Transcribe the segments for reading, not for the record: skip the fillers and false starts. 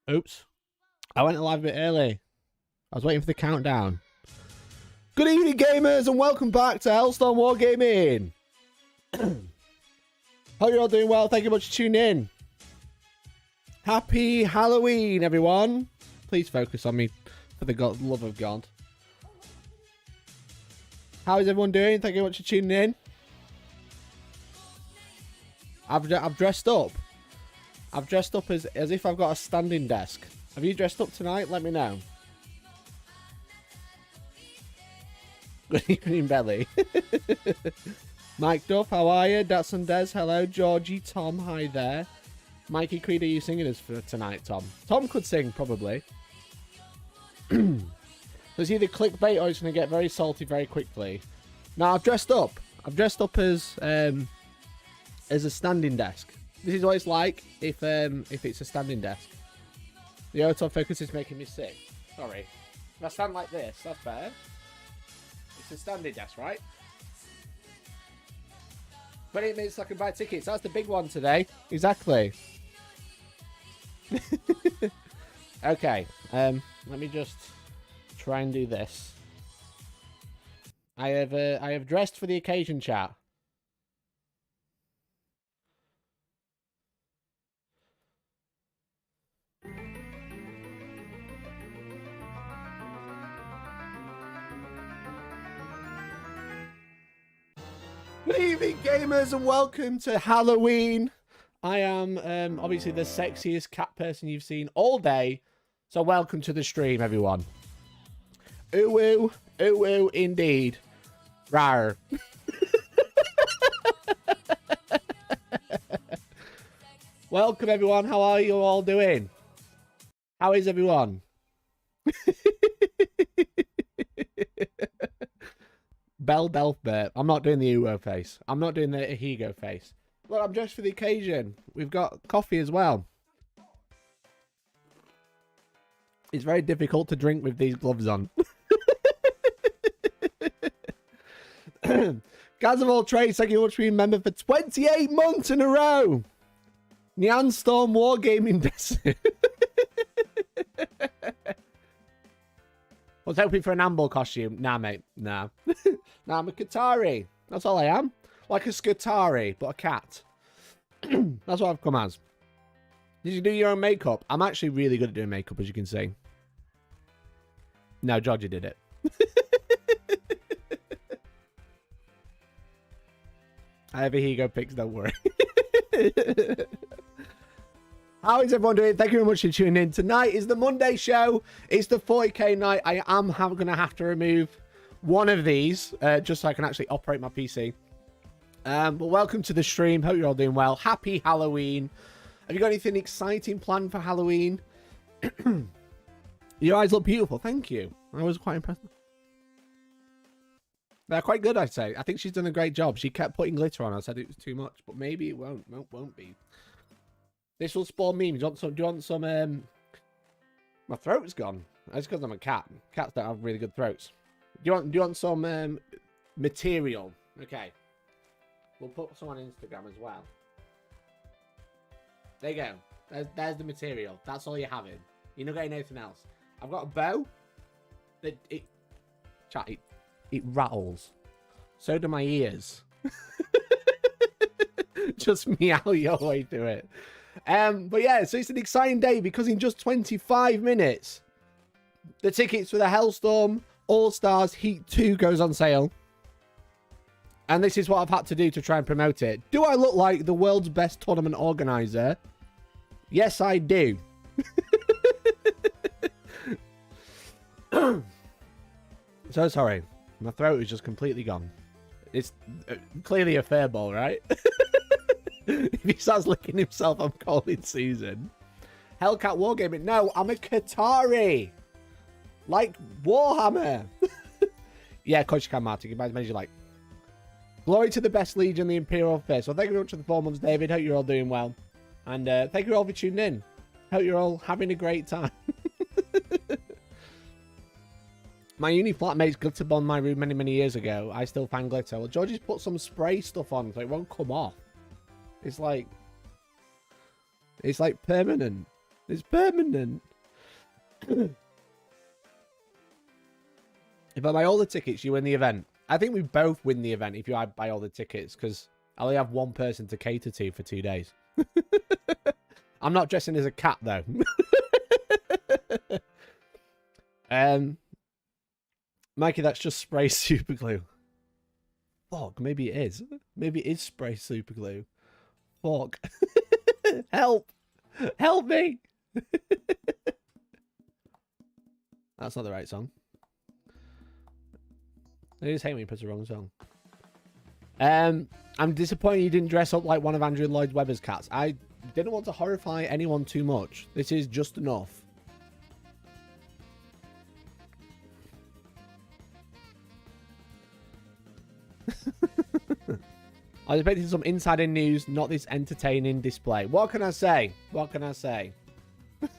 Oops. I went live a bit early. I was waiting for the countdown. Good evening, gamers, and welcome back to Hellstormwargaming. Hope you're all doing well. Thank you much for tuning in. Happy Halloween, everyone. Please focus on me, for the love of God. How is everyone doing? Thank you much for tuning in. I've dressed up. I've dressed up as if I've got a standing desk. Have you dressed up tonight? Let me know. Good evening, Belly. Mike Duff, how are you? Datsun Des, hello. Georgie, Tom, hi there. Mikey Creed, are you singing us for tonight, Tom? Tom could sing, probably. It's either clickbait or it's going to get very salty very quickly. Now, I've dressed up. I've dressed up as a standing desk. This is what it's like if it's a standing desk. The autofocus is making me sick. Sorry. If I stand like this, that's better. It's a standing desk, right? 28 minutes so I can buy tickets. That's the big one today. Exactly. Okay. Let me just try and do this. I have dressed for the occasion, chat. Good evening, gamers, and welcome to Halloween. I am obviously the sexiest cat person you've seen all day, so welcome to the stream, everyone. Ooh, ooh, indeed. Rawr. Welcome, everyone. How are you all doing? How is everyone? Bell Delphbert. I'm not doing the Uwo face. I'm not doing the Ahigo face. Look, I'm dressed for the occasion. We've got coffee as well. It's very difficult to drink with these gloves on. Guys of all trades, thank you much for being a member for 28 months in a row. Hellstormwargaming. I was hoping for an Amble costume. Nah, mate. Nah. Nah, I'm a Qatari. That's all I am. Like a Skatari, but a cat. That's what I've come as. Did you do your own makeup? I'm actually really good at doing makeup, as you can see. No, Georgie did it. I have a Higo pics, don't worry. How is everyone doing? Thank you very much for tuning in. Tonight is the Monday show. It's the 40k night. I am going to have to remove one of these just so I can actually operate my PC. But welcome to the stream. Hope you're all doing well. Happy Halloween. Have you got anything exciting planned for Halloween? Your eyes look beautiful. Thank you. I was quite impressed. They're quite good, I'd say. I think she's done a great job. She kept putting glitter on. I said it was too much, but maybe it won't be. This will spawn memes. Do you want some, my throat's gone. That's because I'm a cat. Cats don't have really good throats. Do you want some material? Okay. We'll put some on Instagram as well. There you go. There's the material. That's all you're having. You're not getting anything else. I've got a bow. That it rattles. So do my ears. Just meow your way through it. But yeah, so it's an exciting day because in just 25 minutes, the tickets for the Hellstorm All-Stars Heat 2 goes on sale. And this is what I've had to do to try and promote it. Do I look like the world's best tournament organizer? Yes, I do. So sorry. My throat is just completely gone. It's clearly a fair ball, right? If he starts licking himself, I'm calling Susan. Hellcat Wargaming. No, I'm a Qatari. Like Warhammer. Yeah, Coach you can, Martin. You as you like. Glory to the best Legion, the Imperial Fist. Well, thank you very much for the 4 months, David. Hope you're all doing well. And thank you all for tuning in. Hope you're all having a great time. My uni flatmates glittered on my room many years ago. I still find glitter. Well, Georgie's put some spray stuff on so it won't come off. It's like permanent. It's permanent. If I buy all the tickets, you win the event. I think we both win the event if you buy all the tickets, because I only have one person to cater to for 2 days. I'm not dressing as a cat, though. Mikey, that's just spray super glue. Fuck, maybe it is. Maybe it is spray super glue. Fuck. Help. Help me. That's not the right song. I just hate when you press the wrong song. I'm disappointed you didn't dress up like one of Andrew Lloyd Webber's cats. I didn't want to horrify anyone too much. This is just enough. I was expecting some insider news, not this entertaining display. What can I say? What can I say? Can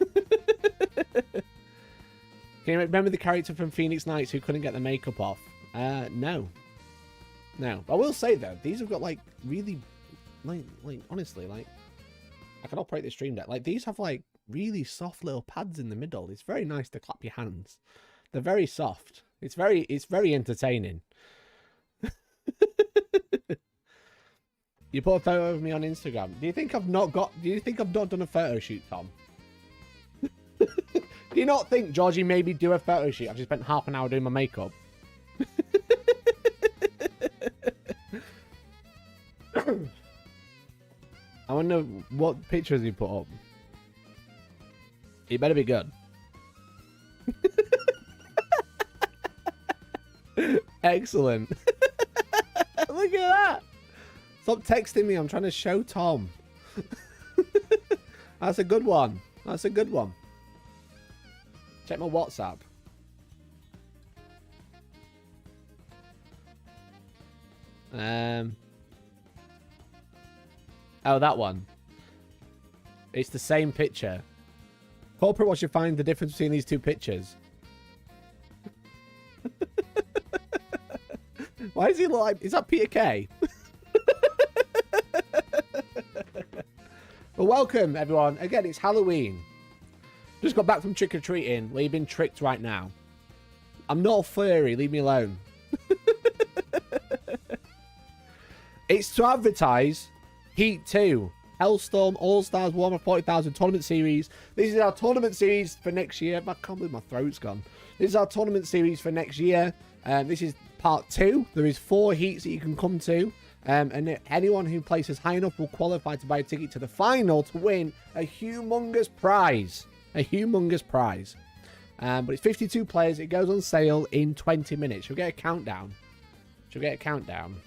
you remember the character from Phoenix Knights who couldn't get the makeup off? No. No. I will say, though, these have got, like, really, like honestly, like, I can operate the stream deck. Like, these have, like, really soft little pads in the middle. It's very nice to clap your hands. They're very soft. It's very entertaining. You put a photo of me on Instagram. Do you think I've not done a photo shoot, Tom? Do you not think Georgie maybe do a photo shoot? I've just spent half an hour doing my makeup. I wonder what pictures he put up. It better be good. Excellent. Look at that. Stop texting me. I'm trying to show Tom. That's a good one. That's a good one. Check my WhatsApp. Oh, that one. It's the same picture. Corporate wants you to find the difference between these two pictures. Why does he look like... Is that Peter Kay? Well, welcome, everyone. Again, it's Halloween. Just got back from trick-or-treating, where you've been tricked right now. I'm not a furry. Leave me alone. It's to advertise Heat 2. Hellstorm All-Stars Warhammer 40,000 Tournament Series. This is our tournament series for next year. I can't believe my throat's gone. This is our tournament series for next year. This is part 2. There is 4 heats that you can come to. And anyone who places high enough will qualify to buy a ticket to the final to win a humongous prize. A humongous prize. But it's 52 players. It goes on sale in 20 minutes. You'll get a countdown. You'll get a countdown.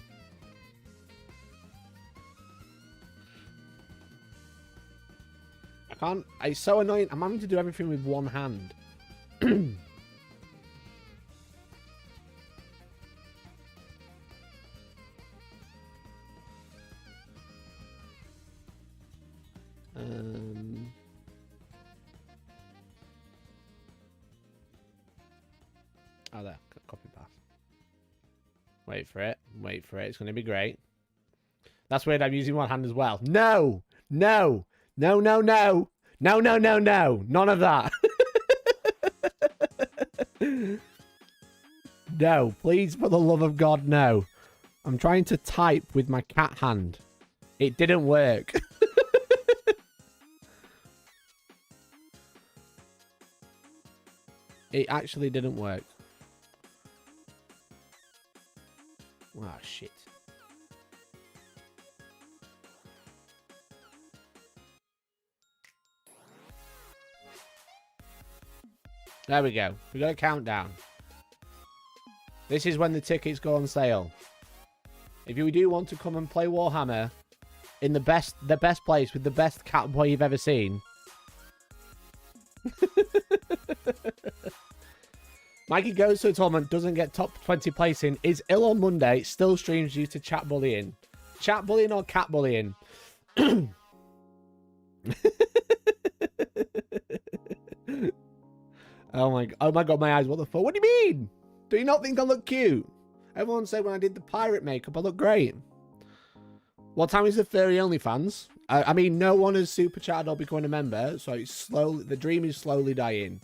I can't... It's so annoying. I'm having to do everything with one hand. Oh, there. Copy path. Wait for it. Wait for it. It's going to be great. That's weird. I'm using one hand as well. No! No! No, no, no! No, no, no, no! None of that! No. Please, for the love of God, no. I'm trying to type with my cat hand. It didn't work. It actually didn't work. Oh, shit. There we go. We got a countdown. This is when the tickets go on sale. If you do want to come and play Warhammer in the best place with the best cat boy you've ever seen. Mikey goes to a tournament, doesn't get top 20 placing, is ill on Monday, still streams due to chat bullying. Chat bullying or cat bullying? Oh my god, my eyes, what the fuck? What do you mean? Do you not think I look cute? Everyone said when I did the pirate makeup, I look great. What time is the furry OnlyFans? I mean, no one has super chatted or become a member, so it's slowly. The dream is slowly dying.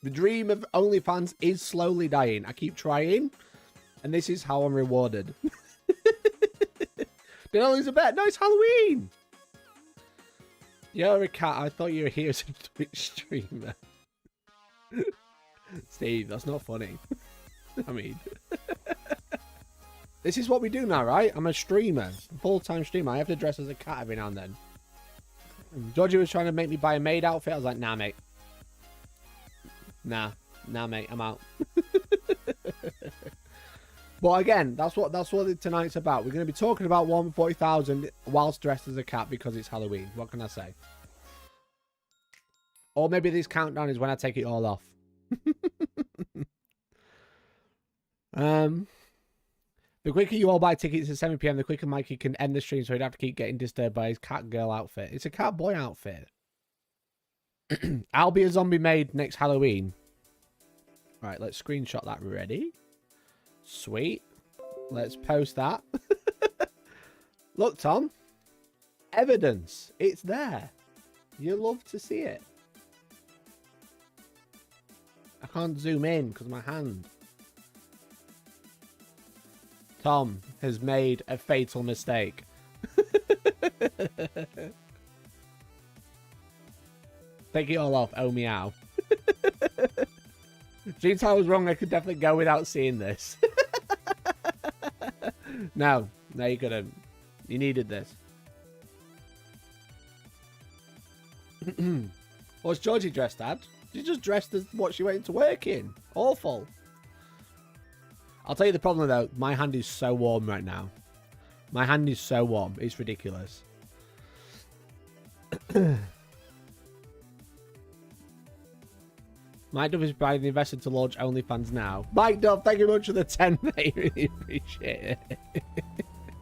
The dream of OnlyFans is slowly dying. I keep trying, and this is how I'm rewarded. Did I lose a bet? No, it's Halloween. You're a cat. I thought you were here as a Twitch streamer. Steve, that's not funny. I mean, this is what we do now, right? I'm a streamer, full-time streamer. I have to dress as a cat every now and then. Georgie was trying to make me buy a maid outfit. I was like, nah, mate. Nah, mate. I'm out. But again, that's what tonight's about. We're going to be talking about 140,000 whilst dressed as a cat because it's Halloween. What can I say? Or maybe this countdown is when I take it all off. The quicker you all buy tickets at 7 PM, the quicker Mikey can end the stream so he'd have to keep getting disturbed by his cat girl outfit. It's a cat boy outfit. I'll be a zombie maid next Halloween. Right, let's screenshot that. Ready? Sweet. Let's post that. Look, Tom. Evidence. It's there. You love to see it. I can't zoom in because of my hand. Tom has made a fatal mistake. Take it all off. Oh, meow. Dreams I was wrong. I could definitely go without seeing this. No, you couldn't. You needed this. What's Georgie dressed as? She just dressed as what she went to work in. Awful. I'll tell you the problem though. My hand is so warm right now. My hand is so warm. It's ridiculous. Mike Dove is providing the investor to launch OnlyFans now. Mike Dove, thank you very much for the 10, mate. Really appreciate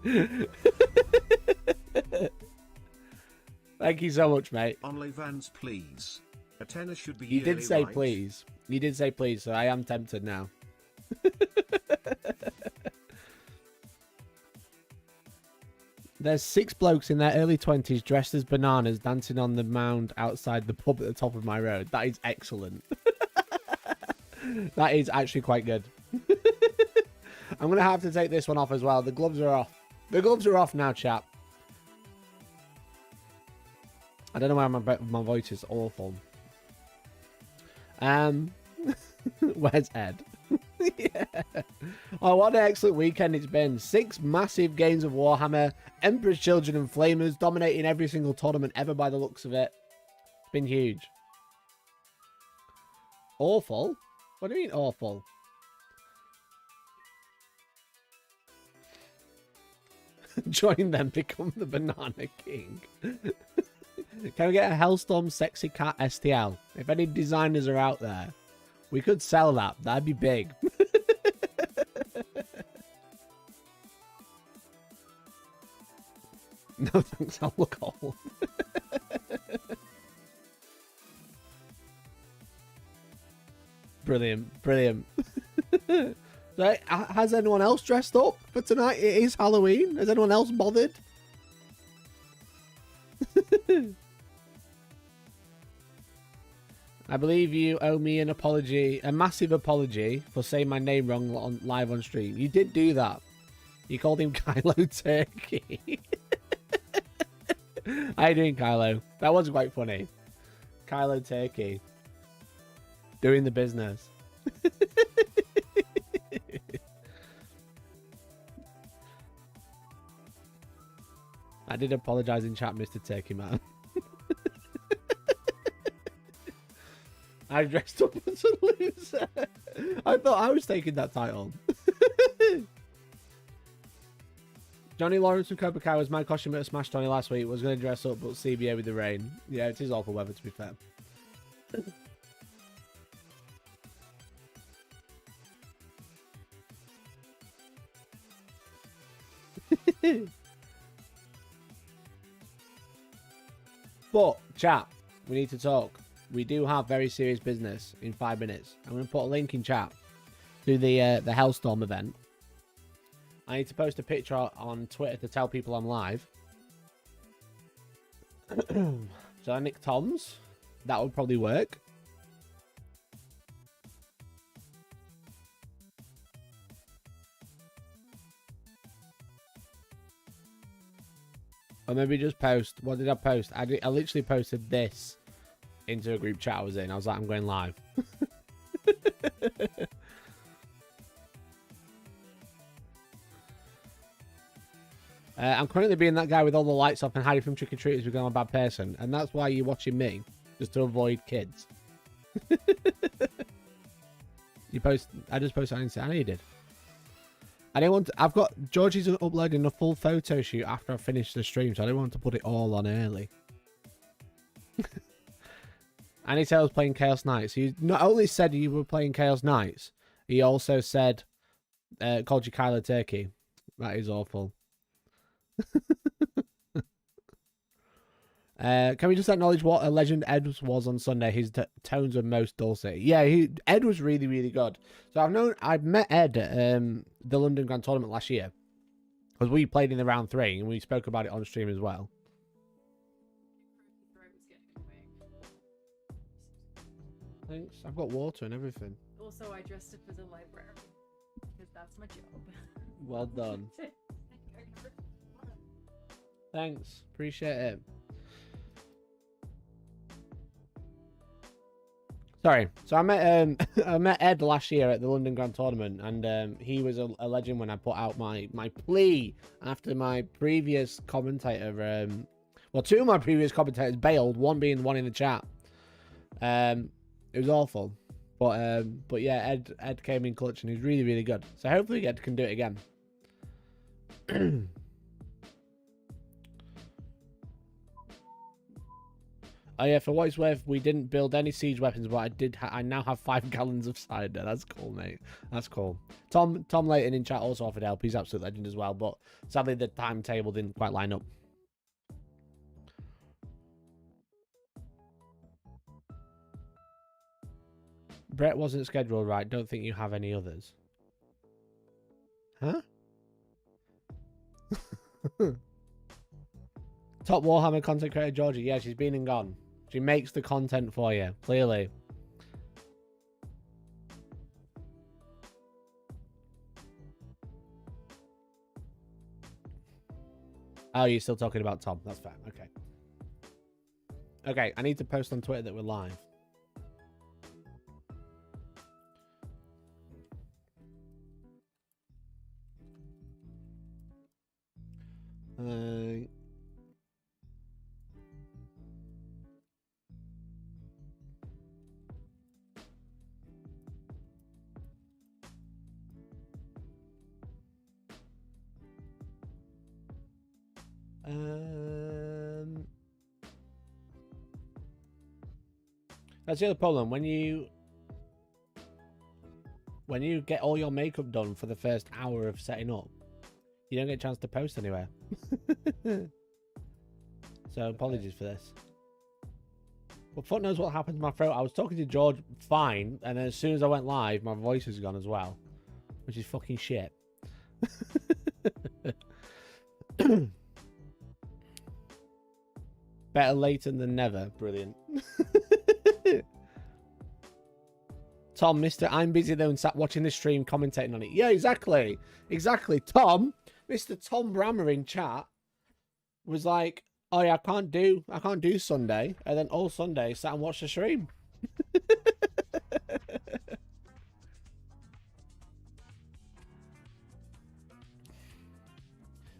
it. Thank you so much, mate. OnlyFans, please. A tenner should be. You did say right? please. You did say please, so I am tempted now. There's 6 blokes in their early 20s dressed as bananas dancing on the mound outside the pub at the top of my road. That is excellent. That is actually quite good. I'm going to have to take this one off as well. The gloves are off. The gloves are off now, chap. I don't know why my voice is awful. Where's Ed? Yeah. Oh, what an excellent weekend it's been. 6 massive games of Warhammer, Emperor's Children and Flamers, dominating every single tournament ever by the looks of it. It's been huge. Awful? What do you mean awful? Join them, become the Banana King. Can we get a Hellstorm Sexy Cat STL? If any designers are out there, we could sell that. That'd be big. No thanks, I'll look old. Brilliant, brilliant. So, has anyone else dressed up for tonight? It is Halloween. Has anyone else bothered? I believe you owe me an apology, a massive apology for saying my name wrong live on stream. You did do that. You called him Kylo Turkey. How you doing, Kylo? That was quite funny. Kylo Turkey. Doing the business. I did apologise in chat, Mr. Turkey Man. I dressed up as a loser. I thought I was taking that title. Johnny Lawrence from Cobra Kai was my costume at Smash Johnny last week. Was going to dress up, but CBA with the rain. Yeah, it is awful weather, to be fair. But, chat, we need to talk. We do have very serious business in 5 minutes. I'm going to put a link in chat to the Hellstorm event. I need to post a picture on Twitter to tell people I'm live. So I nick Tom's. That would probably work. Or maybe just post. What did I post? I literally posted this into a group chat I was in. I was like, I'm going live. I'm currently being that guy with all the lights off and hiding from trick-or-treaters because I'm a bad person. And that's why you're watching me. Just to avoid kids. I just posted on Instagram. I know you did. I didn't want to, I've got Georgie's uploading a full photo shoot after I finish the stream, so I didn't want to put it all on early. And he said I was playing Chaos Knights. He not only said you were playing Chaos Knights, he also said called you Kyler Turkey. That is awful. Can we just acknowledge what a legend Ed was on Sunday? His tones were most dulcet. Yeah, Ed was really, really good. So I've met Ed at the London Grand Tournament last year. Because we played in the round 3 and we spoke about it on stream as well. Thanks. I've got water and everything. Also, I dressed up as a librarian. Because that's my job. Well done. Thanks. Appreciate it. Sorry. So I met Ed last year at the London Grand Tournament, and he was a legend when I put out my plea after my previous commentator. Well, 2 of my previous commentators bailed. One being the one in the chat. It was awful, but yeah, Ed came in clutch and he's really, really good. So hopefully Ed can do it again. Oh yeah, for what it's worth, we didn't build any siege weapons, but I now have 5 gallons of cider. That's cool, mate. That's cool. Tom Layton in chat also offered help. He's absolute legend as well, but sadly the timetable didn't quite line up. Brett wasn't scheduled right. Don't think you have any others. Huh? Top Warhammer content creator Georgie. Yeah, she's been and gone. She makes the content for you, clearly. Oh, you're still talking about Tom. That's fair. Okay. Okay, I need to post on Twitter that we're live. That's the other problem. When you get all your makeup done for the first hour of setting up, you don't get a chance to post anywhere. So apologies for this. But fuck knows what happened to my throat. I was talking to George fine, and then as soon as I went live, my voice is gone as well, which is fucking shit. Better late than never. Brilliant. Tom, Mr. I'm busy though and sat watching the stream commentating on it. Yeah, exactly. Exactly. Tom, Mr. Tom Brammer in chat was like, oh yeah, I can't do Sunday. And then all Sunday sat and watched the stream.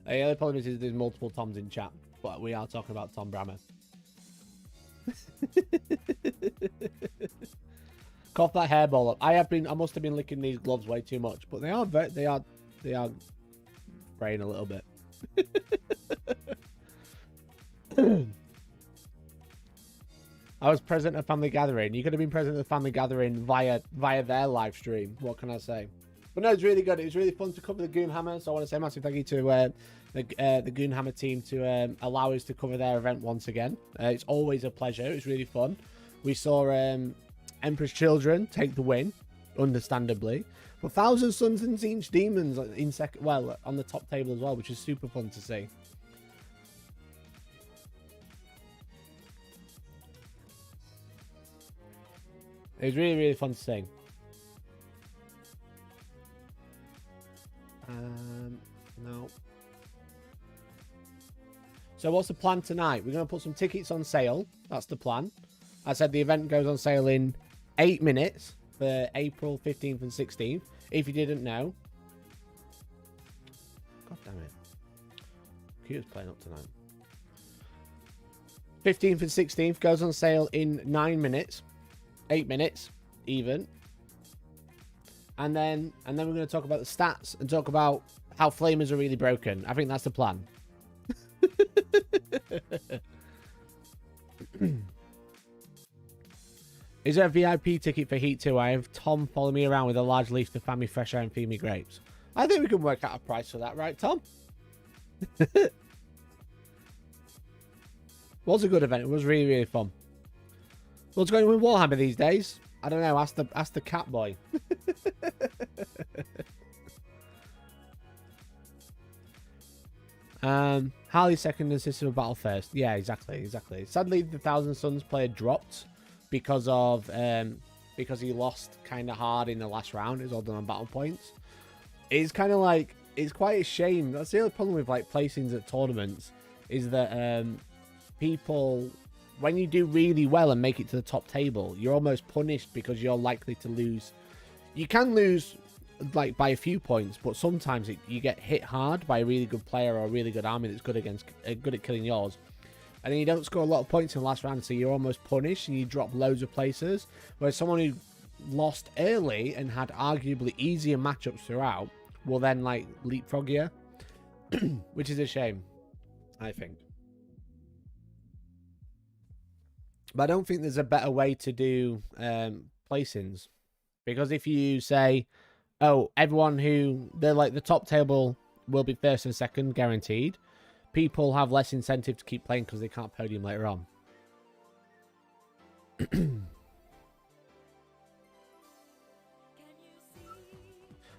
The other problem is there's multiple Toms in chat, but we are talking about Tom Brammer. Cough that hairball up. I must have been licking these gloves way too much, but they are fraying a little bit. I was present at family gathering. You could have been present at the family gathering via their live stream. What can I say? But no, it's really good. It was really fun to cover the Goonhammer. So I want to say a massive thank you to the Goonhammer team to allow us to cover their event once again. It's always a pleasure. It was really fun. We saw Emperor's Children take the win, understandably. But Thousand Suns and Zinch Demons in second, well, on the top table as well, which is super fun to see. It was really, really fun to see. No. So what's the plan tonight? We're going to put some tickets on sale. That's the plan. I said the event goes on sale in 8 minutes for April 15th and 16th. If you didn't know. God damn it. Computer's playing up tonight. 15th and 16th goes on sale in 9 minutes. 8 minutes, even. And then we're going to talk about the stats and talk about how flamers are really broken. I think that's the plan. Is there a VIP ticket for Heat 2? I have Tom follow me around with a large leaf to fan me fresh air and feed me grapes. I think we can work out a price for that, right, Tom? Was a good event. It was really, really fun. What's going on with Warhammer these days? I don't know. Ask the cat boy. Harley second and System of Battle first. Yeah, exactly. Sadly, the Thousand Suns player dropped because he lost kind of hard in the last round. It was all done on battle points. It's kind of like, it's quite a shame. That's the only problem with like placings at tournaments, is that people, when you do really well and make it to the top table, you're almost punished because you're likely to lose. You can lose like by a few points, but sometimes you get hit hard by a really good player or a really good army that's good at killing yours, and then you don't score a lot of points in the last round, so you're almost punished and you drop loads of places. Whereas someone who lost early and had arguably easier matchups throughout will then like leapfrog you, which is a shame, I think. But I don't think there's a better way to do placings, because if you say, oh, everyone who, they're like the top table will be first and second guaranteed, people have less incentive to keep playing because they can't podium later on.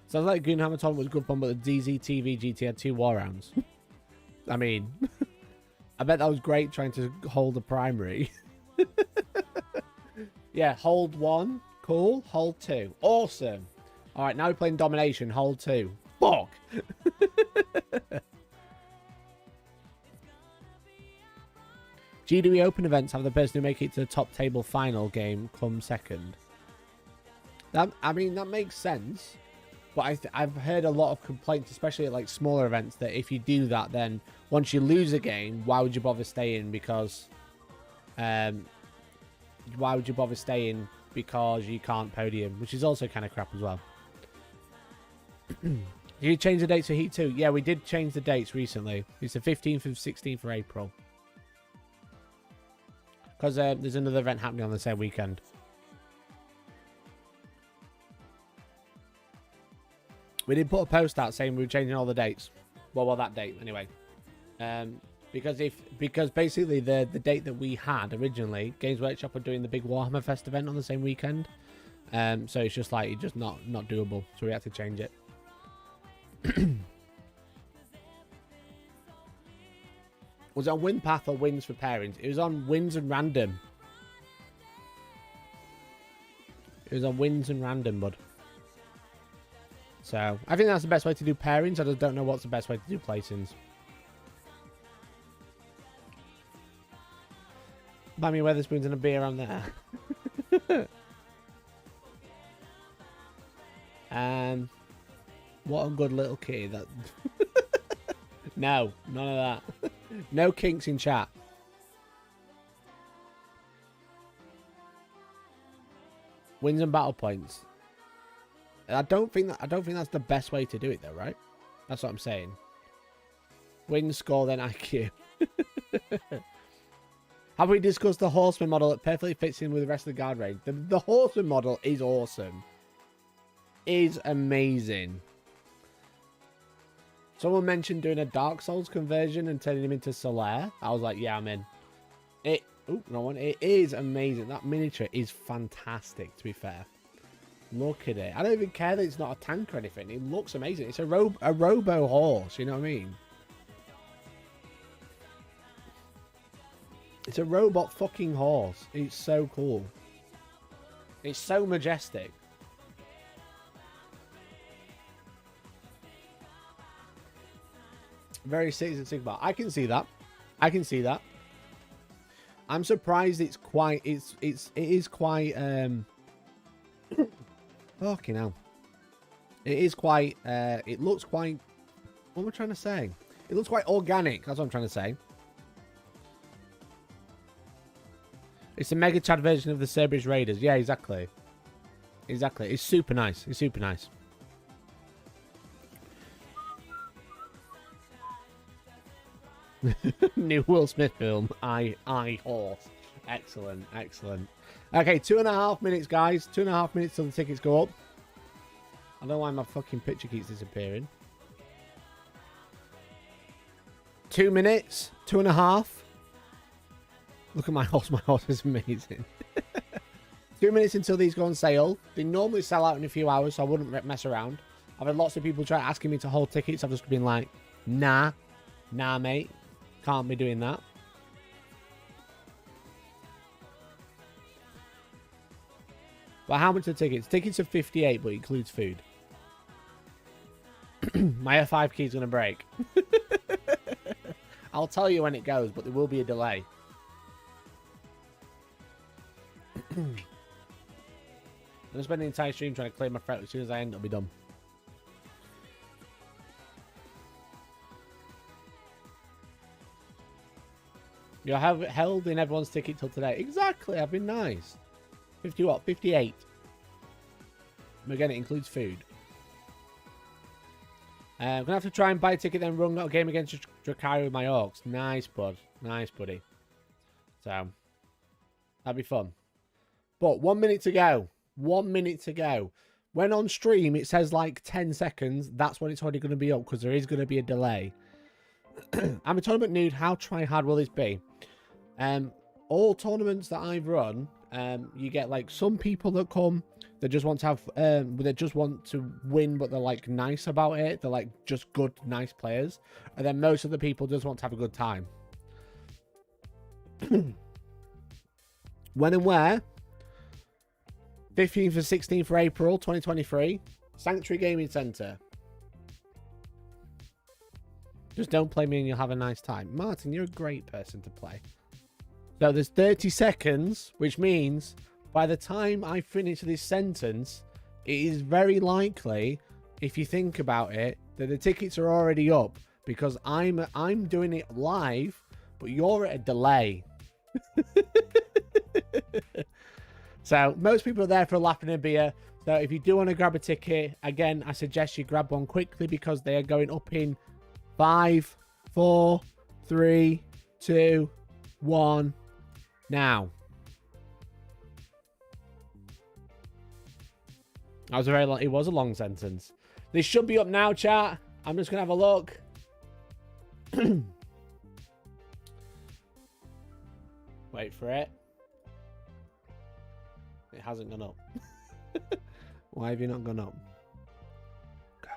Sounds like Goonhammer tournament was good fun, but the DZTV GT had 2 war rounds. I mean, I bet that was great trying to hold a primary. Yeah, hold 1, cool. Hold 2, awesome. All right, now we're playing domination. Hold 2, fuck. GW Open events have the person who make it to the top table final game come second. I mean, that makes sense. But I've heard a lot of complaints, especially at like smaller events, that if you do that, then once you lose a game, why would you bother staying? Because, why would you bother staying? Because you can't podium, which is also kind of crap as well. Did you change the dates for Heat 2? Yeah, we did change the dates recently. It's the 15th and 16th of April. Because there's another event happening on the same weekend. We did put a post out saying we were changing all the dates. Well, that date anyway. Because basically the date that we had originally, Games Workshop are doing the big Warhammer Fest event on the same weekend. So it's just like, it's just not doable. So we had to change it. Was it on win path or wins for pairings? It was on wins and random. It was on wins and random, bud. So I think that's the best way to do pairings. I just don't know what's the best way to do placings. Buy me Weatherspoons and a beer on there. What a good little kitty that. No, none of that. No kinks in chat. Wins and battle points. I don't think that's the best way to do it though, right? That's what I'm saying. Win, score, then IQ. Have we discussed the Horseman model that perfectly fits in with the rest of the guard range? The Horseman model is awesome. Is amazing. Someone mentioned doing a Dark Souls conversion and turning him into Solaire. I was like, yeah, I'm in. It is amazing. That miniature is fantastic, to be fair. Look at it. I don't even care that it's not a tank or anything. It looks amazing. It's a robo horse. You know what I mean? It's a robot fucking horse. It's so cool. It's so majestic. Very Citizen Sigma. I can see that. I can see that. I'm surprised it's quite. It is quite. Fucking hell. It is quite. It looks quite. What am I trying to say? It looks quite organic. That's what I'm trying to say. It's a Mega Chad version of the Cerberus Raiders. Yeah, exactly. Exactly. It's super nice. It's super nice. New Will Smith film. I Horse. Excellent. Excellent. Okay, 2.5 minutes, guys. 2.5 minutes till the tickets go up. I don't know why my fucking picture keeps disappearing. 2 minutes. 2.5. Look at my horse. My horse is amazing. 2 minutes until these go on sale. They normally sell out in a few hours, so I wouldn't mess around. I've had lots of people try asking me to hold tickets. I've just been like, nah. Nah, mate. Can't be doing that. But how much are tickets? Tickets are 58, but it includes food. My F5 key's going to break. I'll tell you when it goes, but there will be a delay. I'm going to spend the entire stream trying to clear my throat. As soon as I end, it'll be done. You have held in everyone's ticket till today. Exactly. I've been nice. 50 what? 58. And again, it includes food. I'm going to have to try and buy a ticket then run a game against Drakari with my orcs. Nice, bud. Nice, buddy. So, that'd be fun. But 1 minute to go. 1 minute to go. When on stream, it says like 10 seconds. That's when it's already going to be up because there is going to be a delay. I'm a tournament nude. How try hard will this be? All tournaments that I've run, you get like some people that come that just want to have, they just want to win, but they're like nice about it. They're like just good, nice players. And then most of the people just want to have a good time. When and where? 15th and 16th of April, 2023. Sanctuary Gaming Centre. Just don't play me and you'll have a nice time. Martin, you're a great person to play. So there's 30 seconds, which means by the time I finish this sentence, it is very likely, if you think about it, that the tickets are already up because I'm doing it live, but you're at a delay. So most people are there for a laugh and a beer. So if you do want to grab a ticket, again, I suggest you grab one quickly because they are going up in 5, 4, 3, 2, 1. Now. That was a very long. It was a long sentence. This should be up now, chat. I'm just gonna have a look. Wait for it. It hasn't gone up. Why have you not gone up? Go on.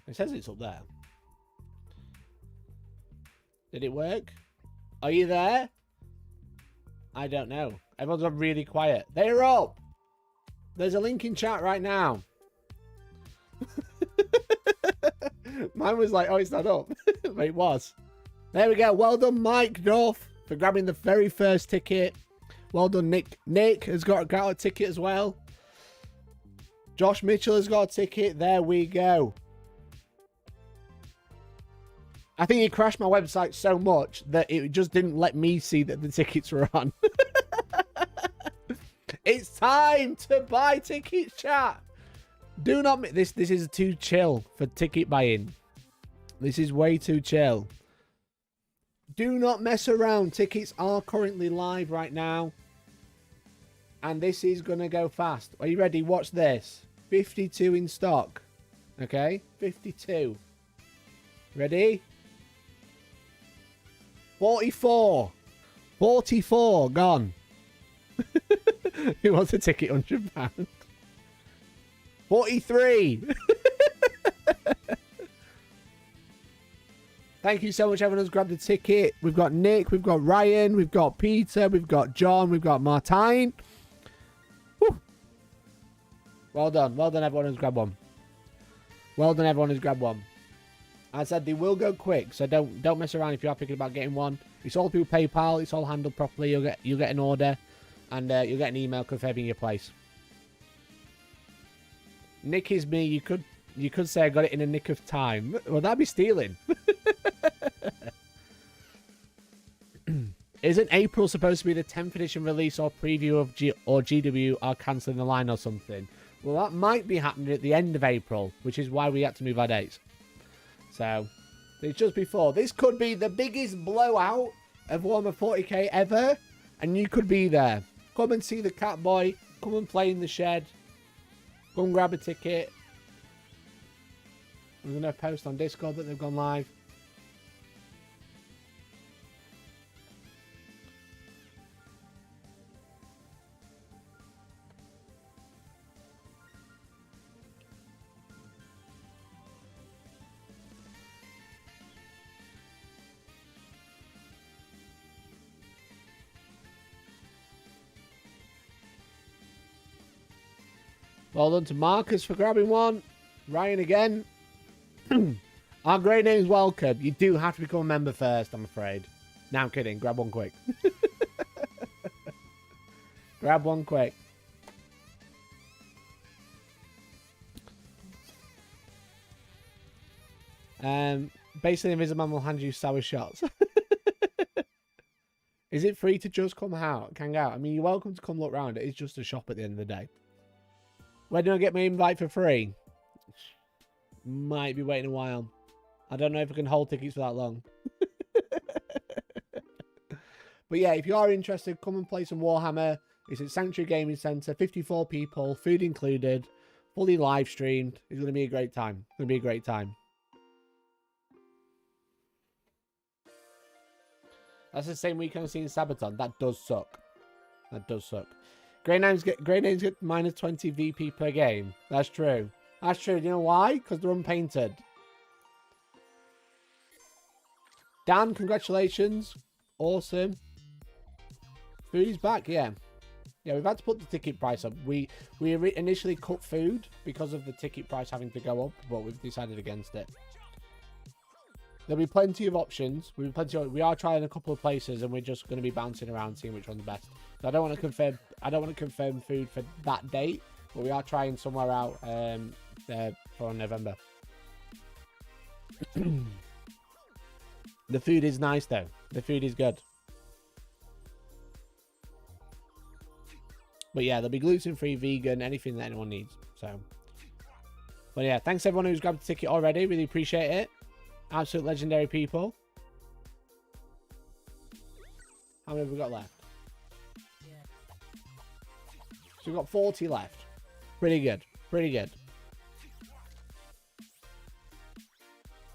It says it's up there. Did it work? Are you there? I don't know. Everyone's gone really quiet. They're up. There's a link in chat right now. Mine was like, oh, it's not up. But it was. There we go. Well done, Mike North, for grabbing the very first ticket. Well done, Nick. Nick has got a ticket as well. Josh Mitchell has got a ticket. There we go. I think it crashed my website so much that it just didn't let me see that the tickets were on. It's time to buy tickets, chat. Do not... This is too chill for ticket buying. This is way too chill. Do not mess around. Tickets are currently live right now. And this is going to go fast. Are you ready? Watch this. 52 in stock. Okay? 52. Ready? 44. 44 gone. Who wants a ticket? £100. 43. Thank you so much, everyone who's grabbed a ticket. We've got Nick, we've got Ryan, we've got Peter, we've got John, we've got Martine. Woo. Well done. Well done, everyone who's grabbed one. Well done, everyone who's grabbed one. I said they will go quick, so don't mess around if you are thinking about getting one. It's all through PayPal. It's all handled properly. You'll get an order, and you'll get an email confirming your place. Nick is me. You could say I got it in a nick of time. Well, that'd be stealing. Isn't April supposed to be the 10th edition release or preview of GW are cancelling the line or something? Well, that might be happening at the end of April, which is why we had to move our dates. So, it's just before. This could be the biggest blowout of Warhammer 40k ever, and you could be there. Come and see the Catboy. Come and play in the shed. Come grab a ticket. I'm going to post on Discord that they've gone live. Well done to Marcus for grabbing one. Ryan again. Our great name's welcome. You do have to become a member first, I'm afraid. No, I'm kidding. Grab one quick. Grab one quick. Basically, Invisible Man will hand you sour shots. Is it free to just come out? Hang out? I mean, you're welcome to come look around. It is just a shop at the end of the day. When do I get my invite for free? Might be waiting a while. I don't know if I can hold tickets for that long. But yeah, if you are interested, come and play some Warhammer. It's at Sanctuary Gaming Centre. 54 people, food included, fully live streamed. It's going to be a great time. It's going to be a great time. That's the same weekend I've seen Sabaton. That does suck. That does suck. Grey names get minus 20 VP per game. That's true. That's true. Do you know why? Because they're unpainted. Dan, congratulations. Awesome. Food is back, yeah. Yeah, we've had to put the ticket price up. We initially cut food because of the ticket price having to go up, but we've decided against it. There'll be plenty of options. We are trying a couple of places, and we're just going to be bouncing around, seeing which one's best. So I don't want to confirm food for that date, but we are trying somewhere out for November. The food is nice though. The food is good. But yeah, there'll be gluten-free, vegan, anything that anyone needs. So, but yeah, thanks everyone who's grabbed a ticket already. Really appreciate it. Absolute legendary people. How many have we got left? So we've got 40 left. Pretty good. Pretty good.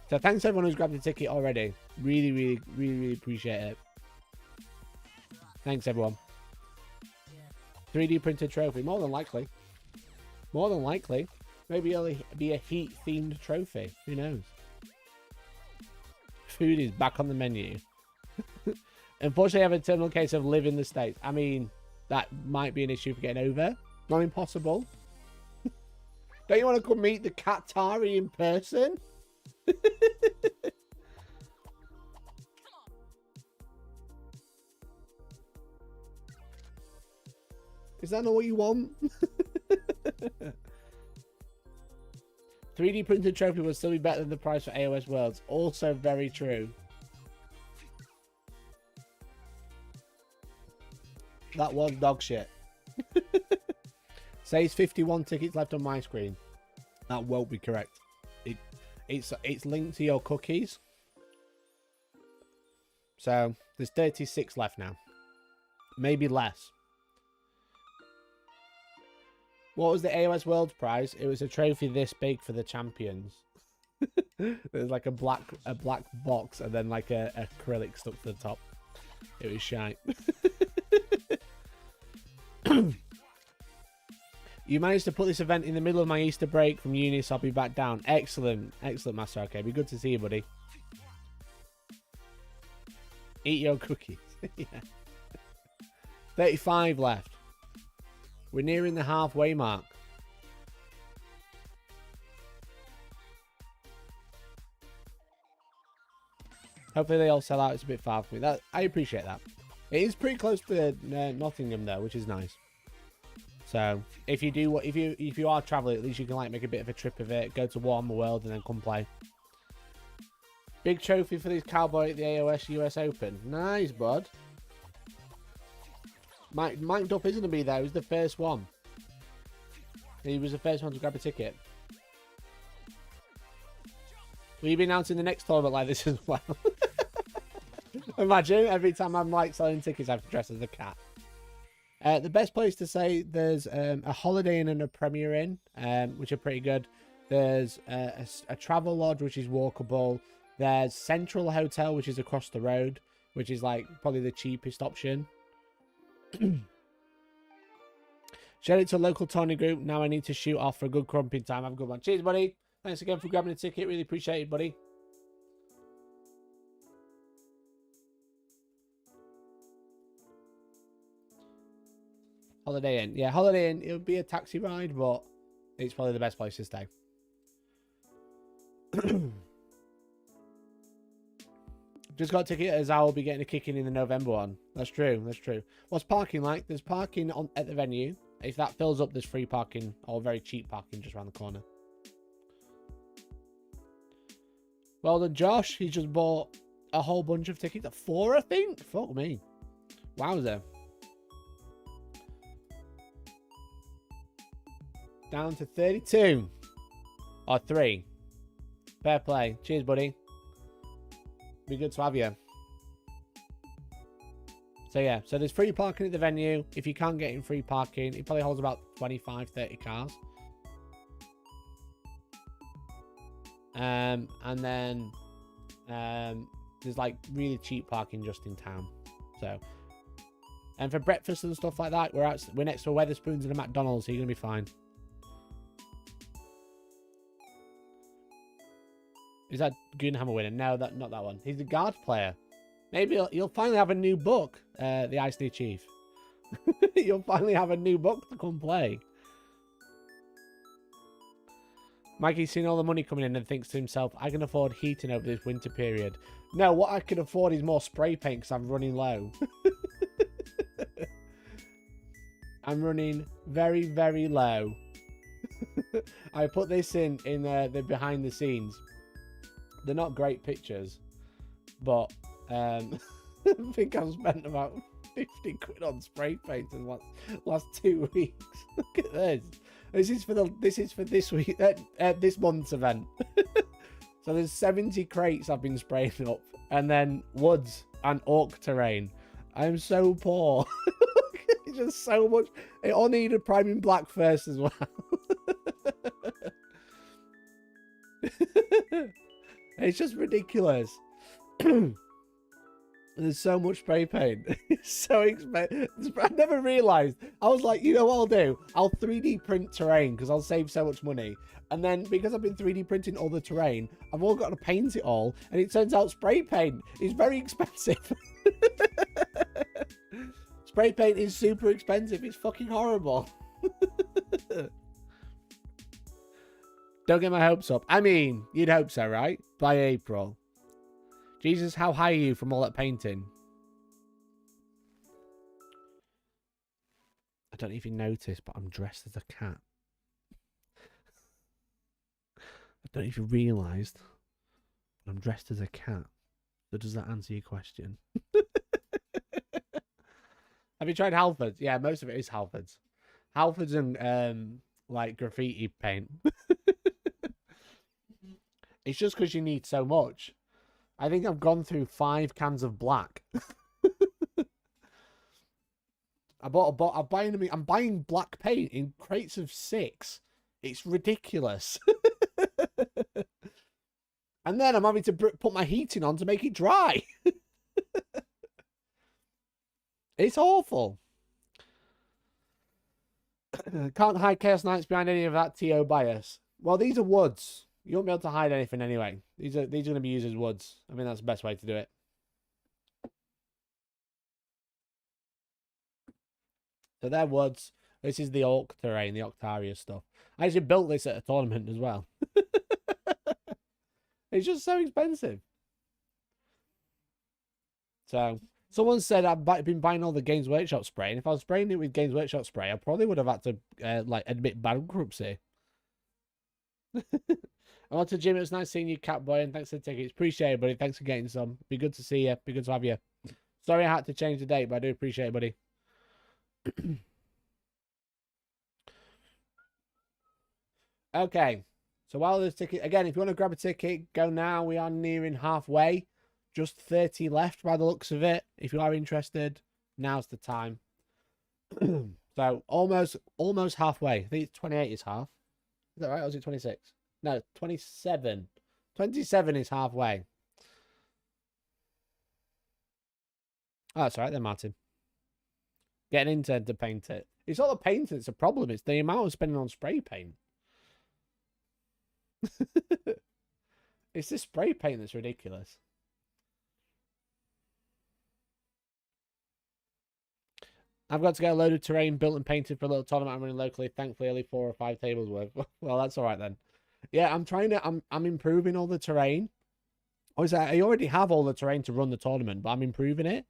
So thanks everyone who's grabbed a ticket already. Really appreciate it. Thanks everyone. 3D printed trophy. More than likely. More than likely. Maybe it'll be a heat themed trophy. Who knows? Food is back on the menu. Unfortunately, I have a terminal case of live in the States. I mean, that might be an issue for getting over. Not impossible. Don't you want to come meet the Qatari in person? Is that not what you want? 3D printed trophy will still be better than the price for AOS Worlds. Also very true. That was dog shit. Says 51 tickets left on my screen. That won't be correct. It's linked to your cookies. So there's 36 left now. Maybe less. What was the AOS World prize? It was a trophy this big for the champions. There's like a black box and then like a acrylic stuck to the top. It was shite. You managed to put this event in the middle of my Easter break from uni, so I'll be back down. Excellent. Excellent, Master. Okay, be good to see you, buddy. Eat your cookies. Yeah. 35 left. We're nearing the halfway mark. Hopefully they all sell out. It's a bit far for me. I appreciate that. It is pretty close to Nottingham though, which is nice. So if you are traveling, at least you can like make a bit of a trip of it, go to Warhammer World, and then come play. Big trophy for this cowboy at the AOS US Open. Nice, bud. Mic'd up, isn't he? There, he was the first one. He was the first one to grab a ticket. Will you be announcing the next tournament like this as well? Imagine every time I'm like selling tickets, I have to dress as a cat. The best place to say there's a Holiday Inn and a Premier Inn, which are pretty good. There's a Travel Lodge, which is walkable. There's Central Hotel, which is across the road, which is like probably the cheapest option. Shared it to a local Tony group. Now I need to shoot off for a good crumping time. Have a good one. Cheers, buddy. Thanks again for grabbing a ticket. Really appreciate it, buddy. Holiday Inn. Yeah, Holiday Inn. It would be a taxi ride, but it's probably the best place to stay. Just got a ticket as I will be getting a kick in the November one. That's true. That's true. What's parking like? There's parking at the venue. If that fills up, there's free parking or very cheap parking just around the corner. Well done, Josh. He just bought a whole bunch of tickets. 4, I think. Fuck me. Wowzer. Down to 32. Or 3. Fair play. Cheers, buddy. Be good to have you. So yeah, so there's free parking at the venue. If you can't get in free parking, it probably holds about 25-30 cars. And then there's like really cheap parking just in town. So, and for breakfast and stuff like that, we're next to a Wetherspoons and a McDonald's, so you're gonna be fine. Is that Goonhammer winner? No, not that one. He's a guard player. Maybe you'll finally have a new book, the Ice Knee Chief. You'll finally have a new book to come play. Mikey's seen all the money coming in and thinks to himself, I can afford heating over this winter period. No, what I can afford is more spray paint because I'm running low. I'm running very, very low. I put this in the behind the scenes. They're not great pictures, but I think I've spent about 50 quid on spray paint in the last 2 weeks. Look at this. This is for this week, this month's event. So there's 70 crates I've been spraying up, and then woods and orc terrain. I'm so poor. It's just so much. It all needed priming black first as well. It's just ridiculous. There's so much spray paint. It's so expensive. I never realised. I was like, you know what I'll do? I'll 3D print terrain because I'll save so much money. And then because I've been 3D printing all the terrain, I've all got to paint it all. And it turns out spray paint is very expensive. Spray paint is super expensive. It's fucking horrible. Don't get my hopes up. I mean, you'd hope so, right? By April. Jesus, how high are you from all that painting? I don't know if you noticed, but I'm dressed as a cat. I don't know if you realised, but I'm dressed as a cat. So does that answer your question? Have you tried Halfords? Yeah, most of it is Halfords. Halfords and like graffiti paint. It's just because you need so much. I think I've gone through 5 cans of black. I'm buying black paint in crates of 6. It's ridiculous. And then I'm having to put my heating on to make it dry. It's awful. Can't hide Chaos Knights behind any of that TO bias. Well, these are woods. You won't be able to hide anything anyway. These are going to be used as woods. I mean, that's the best way to do it. So they're woods. This is the Orc terrain, the Octaria stuff. I actually built this at a tournament as well. It's just so expensive. So someone said I've been buying all the Games Workshop spray, and if I was spraying it with Games Workshop spray, I probably would have had to like admit bankruptcy. I want to Jim. It was nice seeing you, Catboy, and thanks for the tickets. Appreciate it, buddy. Thanks for getting some. Be good to see you. Be good to have you. Sorry I had to change the date, but I do appreciate it, buddy. Okay. So while there's ticket again, if you want to grab a ticket, go now. We are nearing halfway. Just 30 left by the looks of it. If you are interested, now's the time. So almost halfway. I think it's 28 is half. Is that right? Or is it 26? No, 27. 27 is halfway. Oh, that's all right then, Martin. Getting into to paint it. It's not the painting that's a problem. It's the amount of spending on spray paint. It's the spray paint that's ridiculous. I've got to get a load of terrain built and painted for a little tournament I'm running locally. Thankfully, only 4 or 5 tables worth. Well, that's all right then. Yeah, I'm improving all the terrain. Obviously, I already have all the terrain to run the tournament, but I'm improving it.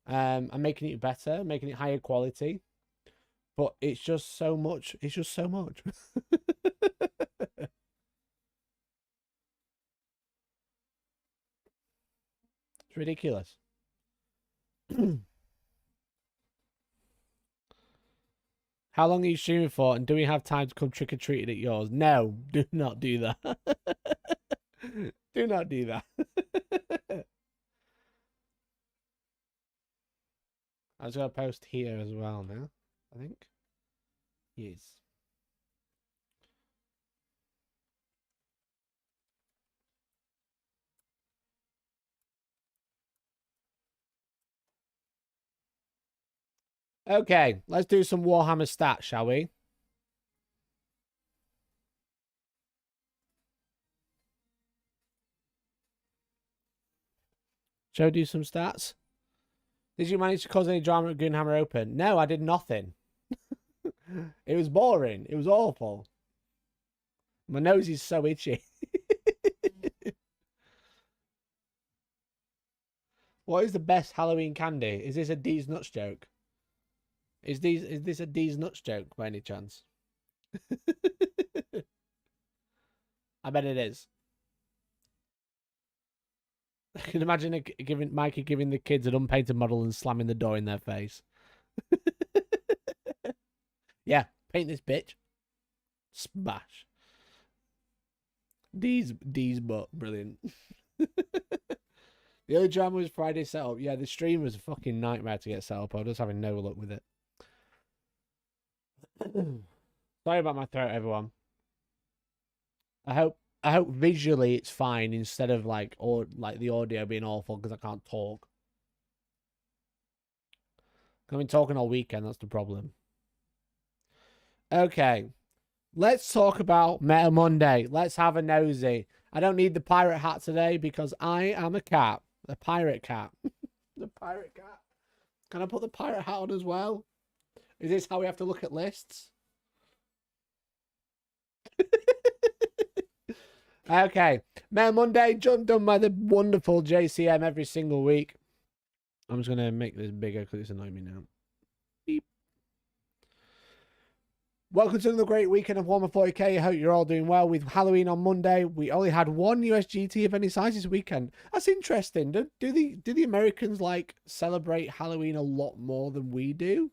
I'm making it better, making it higher quality. But it's just so much. It's just so much. It's ridiculous. How long are you streaming for? And do we have time to come trick-or-treating at yours? No, do not do that. Do not do that. I was going to post here as well now, I think. Yes. Okay, let's do some Warhammer stats, shall we? Shall we do some stats? Did you manage to cause any drama at Goonhammer Open? No, I did nothing. It was boring. It was awful. My nose is so itchy. What is the best Halloween candy? Is this a D's Nuts joke? Is this a D's Nuts joke by any chance? I bet it is. I can imagine Mikey giving the kids an unpainted model and slamming the door in their face. Yeah, paint this bitch. Smash. D's butt. Brilliant. The only drama was Friday setup. Yeah, the stream was a fucking nightmare to get set up. I was just having no luck with it. Sorry about my throat, everyone. I hope visually it's fine instead of like the audio being awful because I can't talk. I've been talking all weekend, that's the problem. Okay. Let's talk about Meta Monday. Let's have a nosy. I don't need the pirate hat today because I am a cat. A pirate cat. The pirate cat. Can I put the pirate hat on as well? Is this how we have to look at lists? Okay. Meta Monday, done by the wonderful JCM every single week. I'm just going to make this bigger because it's annoying me now. Beep. Welcome to another great weekend of Warhammer 40k. I hope you're all doing well. With Halloween on Monday, we only had one USGT of any size this weekend. That's interesting. Do the Americans like celebrate Halloween a lot more than we do?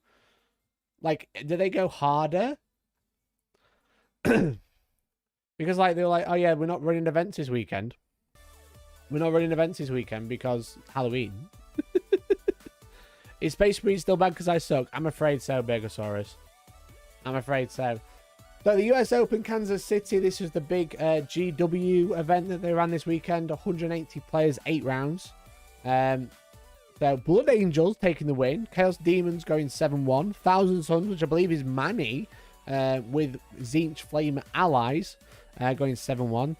Like, do they go harder? Because like they're like, oh yeah, we're not running events this weekend. We're not running events this weekend because Halloween. Is Space Marine still bad because I suck? I'm afraid so, Begosaurus. I'm afraid so. So the US Open Kansas City, this was the big GW event that they ran this weekend. 180 players, 8 rounds. So Blood Angels taking the win. Chaos Demons going 7-1. Thousand Suns, which I believe is Manny, with Zinch Flame allies, going 7-1.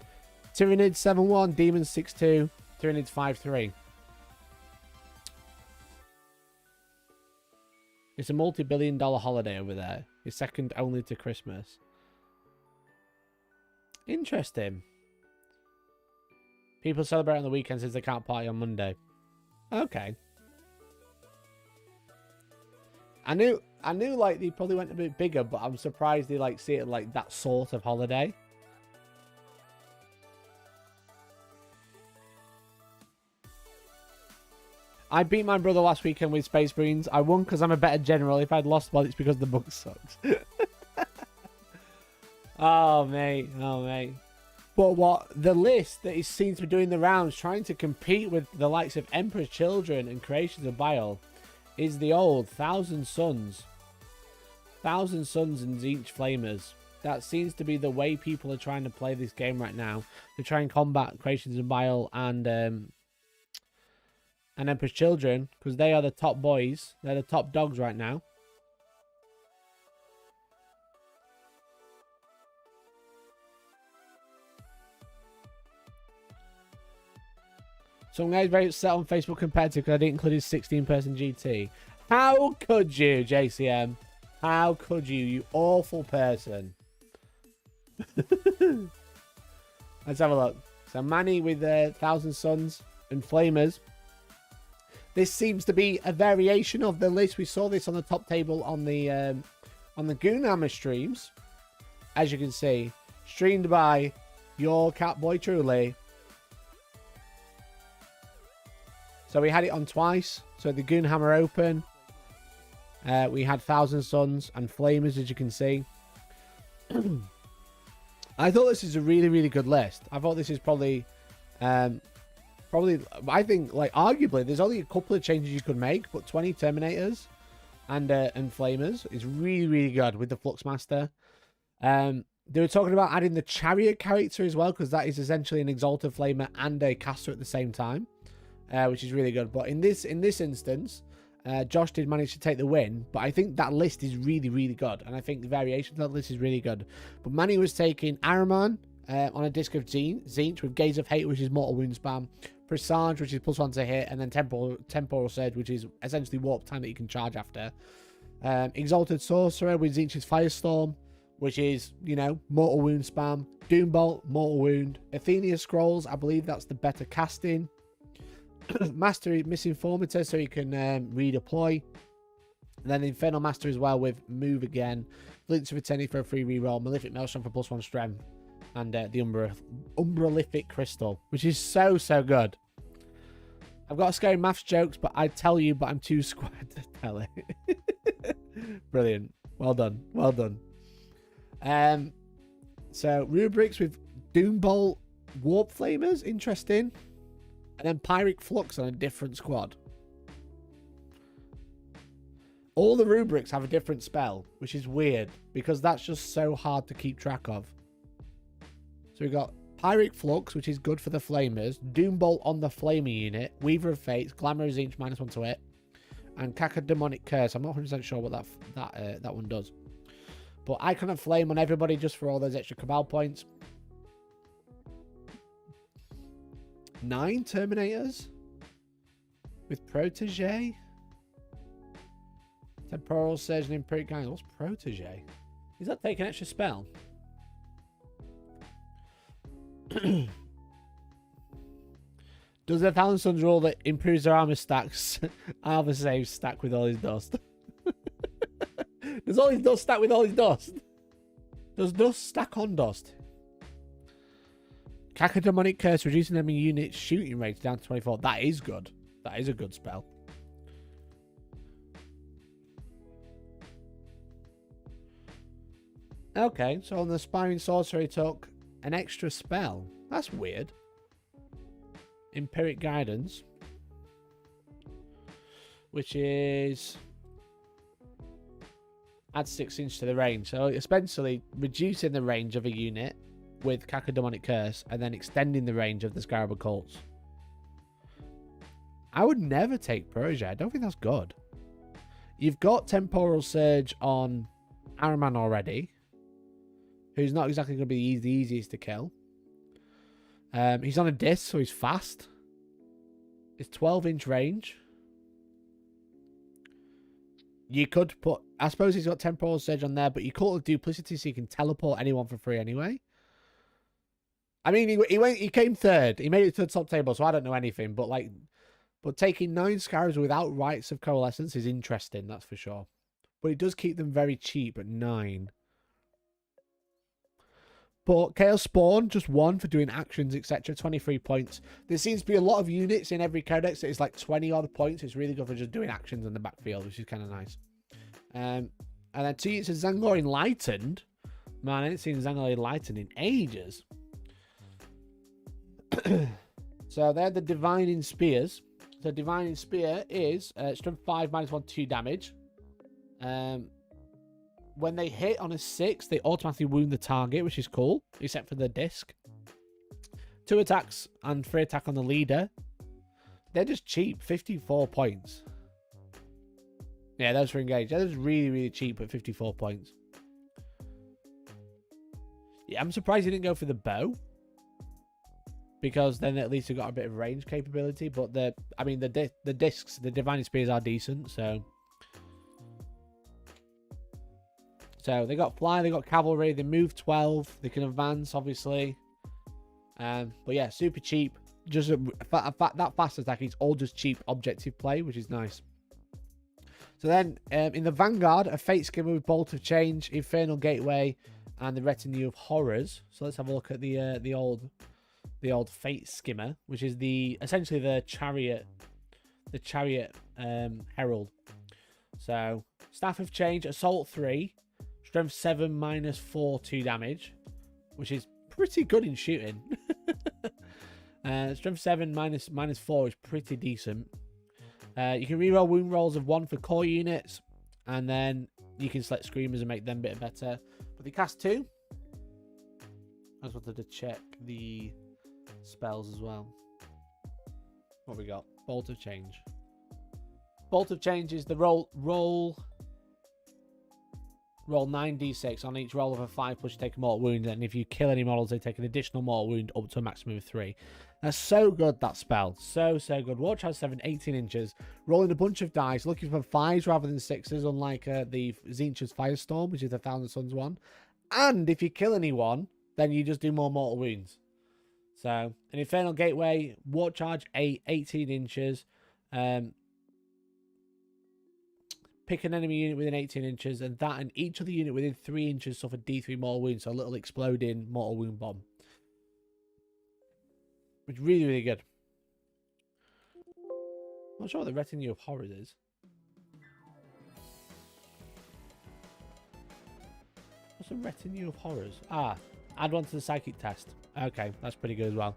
Tyranids 7-1. Demons 6-2. Tyranids 5-3. It's a multi-billion-dollar holiday over there. It's second only to Christmas. Interesting. People celebrate on the weekend since they can't party on Monday. Okay. I knew like they probably went a bit bigger, but I'm surprised they like see it like that sort of holiday. I beat my brother last weekend with Space Marines. I won because I'm a better general. If I'd lost, well, it's because the book sucks. Oh, mate. Oh, mate. But what the list that he seems to be doing the rounds, trying to compete with the likes of Emperor's Children and Creations of Bile, is the old Thousand Suns. Thousand Suns and Zinch Flamers. That seems to be the way people are trying to play this game right now. To try and combat Creations of Bile and Emperor's Children, because they are the top boys. They're the top dogs right now. Some guys very upset on Facebook competitive because I didn't include his 16-person GT. How could you, JCM? How could you, you awful person? Let's have a look. So Manny with Thousand Suns and Flamers. This seems to be a variation of the list. We saw this on the top table on the Goonhammer streams. As you can see, streamed by your Catboy truly. So we had it on twice. So the Goonhammer Open. We had Thousand Suns and Flamers, as you can see. I thought this is a really, really good list. I thought this is probably, I think, like, arguably, there's only a couple of changes you could make, but 20 Terminators and Flamers is really, really good with the Fluxmaster. They were talking about adding the Chariot character as well, because that is essentially an Exalted Flamer and a caster at the same time. Which is really good. But in this instance, Josh did manage to take the win. But I think that list is really, really good. And I think the variation of that list is really good. But Manny was taking Araman on a disc of Zinch with Gaze of Hate, which is Mortal Wound spam. Presage, which is +1 to hit. And then Temporal Surge, which is essentially Warp Time that you can charge after. Exalted Sorcerer with Zinch's Firestorm, which is, you know, Mortal Wound spam. Doombolt, Mortal Wound. Athenia Scrolls, I believe that's the better casting. Master Misinformator, so you can redeploy. And then Infernal Master as well with Move Again. Links of Eternity for a free reroll. Malefic Maelstrom for +1 strength. And the Umbralific Crystal, which is so, so good. I've got scary maths jokes, but I'd tell you, but I'm too squared to tell it. Brilliant. Well done. Well done. So, Rubrics with Doombolt Warp Flamers. Interesting. And then Pyric Flux on a different squad. All the rubrics have a different spell, which is weird, because that's just so hard to keep track of. So we've got Pyric Flux, which is good for the Flamers. Doombolt on the Flamer unit. Weaver of Fates. Glamour of Zinch, -1 to hit. And Cacodemonic Curse. I'm not 100% sure what that one does. But Icon of Flame on everybody just for all those extra Cabal points. 9 Terminators with Protege. Temporal Surge and Empiric Guidance. What's Protege? Is that taking extra spell? Does the Thousand Suns rule that improves their armor stacks? Armor save stack with all his dust. Does all his dust stack with all his dust? Does dust stack on dust? Cacodemonic Curse, reducing enemy unit shooting rate down to 24. That is good. That is a good spell. Okay, so on the Aspiring Sorcerer, he took an extra spell. That's weird. Empiric Guidance. Which is Adds 6 inch to the range. So essentially reducing the range of a unit with Cacodemonic Curse and then extending the range of the Scarab Occults. I would never take Protege. I don't think that's good. You've got Temporal Surge on Araman already, who's not exactly going to be the easiest to kill. He's on a disc, so he's fast. It's 12-inch range. You could put... I suppose he's got Temporal Surge on there, but you call it Duplicity so you can teleport anyone for free anyway. I mean, he came third. He made it to the top table, so I don't know anything. But like, taking 9 Scarabs without Rites of Coalescence is interesting, that's for sure. But it does keep them very cheap at 9. But Chaos Spawn, just 1 for doing actions, etc. 23 points. There seems to be a lot of units in every codex that is like 20 odd points. It's really good for just doing actions in the backfield, which is kind of nice. And then 2 units of Zangor Enlightened. Man, I haven't seen Zangor Enlightened in ages. So they're the Divining Spears. So Divining Spear is strength 5 -1 2 damage. When they hit on a 6, they automatically wound the target, which is cool, except for the disc. 2 attacks and 3 attack on the leader. They're just cheap, 54 points. Yeah, those for engage. Those really, really cheap at 54 points. Yeah, I'm surprised he didn't go for the bow, because then at least he got a bit of range capability. But the discs, the Divining Spears are decent, so they got fly, they got cavalry, they move 12, they can advance, obviously. But yeah, super cheap. Just that fast attack is all just cheap objective play, which is nice. So then, in the Vanguard, a Fate Skimmer with Bolt of Change, Infernal Gateway, and the Retinue of Horrors. So let's have a look at the old Fate Skimmer, which is essentially the Chariot Herald. So Staff of Change, Assault 3. Strength 7 -4 2 damage, which is pretty good in shooting. Strength 7 -4 is pretty decent. You can reroll wound rolls of 1 for core units, and then you can select Screamers and make them a bit better. But they cast 2. I just wanted to check the spells as well. What we got? Bolt of Change. Bolt of Change is the roll 9d6. On each roll of a 5+, you take a mortal wound, and if you kill any models, they take an additional mortal wound up to a maximum of 3. That's so good, that spell. So good. Watch has 7, 18 inches. Rolling a bunch of dice, looking for 5s rather than 6s, unlike the Tzeentch's Firestorm, which is the Thousand Suns one. And if you kill anyone, then you just do more mortal wounds. So, an Infernal Gateway, War Charge 8, 18 inches. Pick an enemy unit within 18 inches, and each other unit within 3 inches suffer D3 mortal wounds, so a little exploding mortal wound bomb. Which is really, really good. I'm not sure what the Retinue of Horrors is. What's a Retinue of Horrors? Add 1 to the Psychic test. Okay, that's pretty good as well.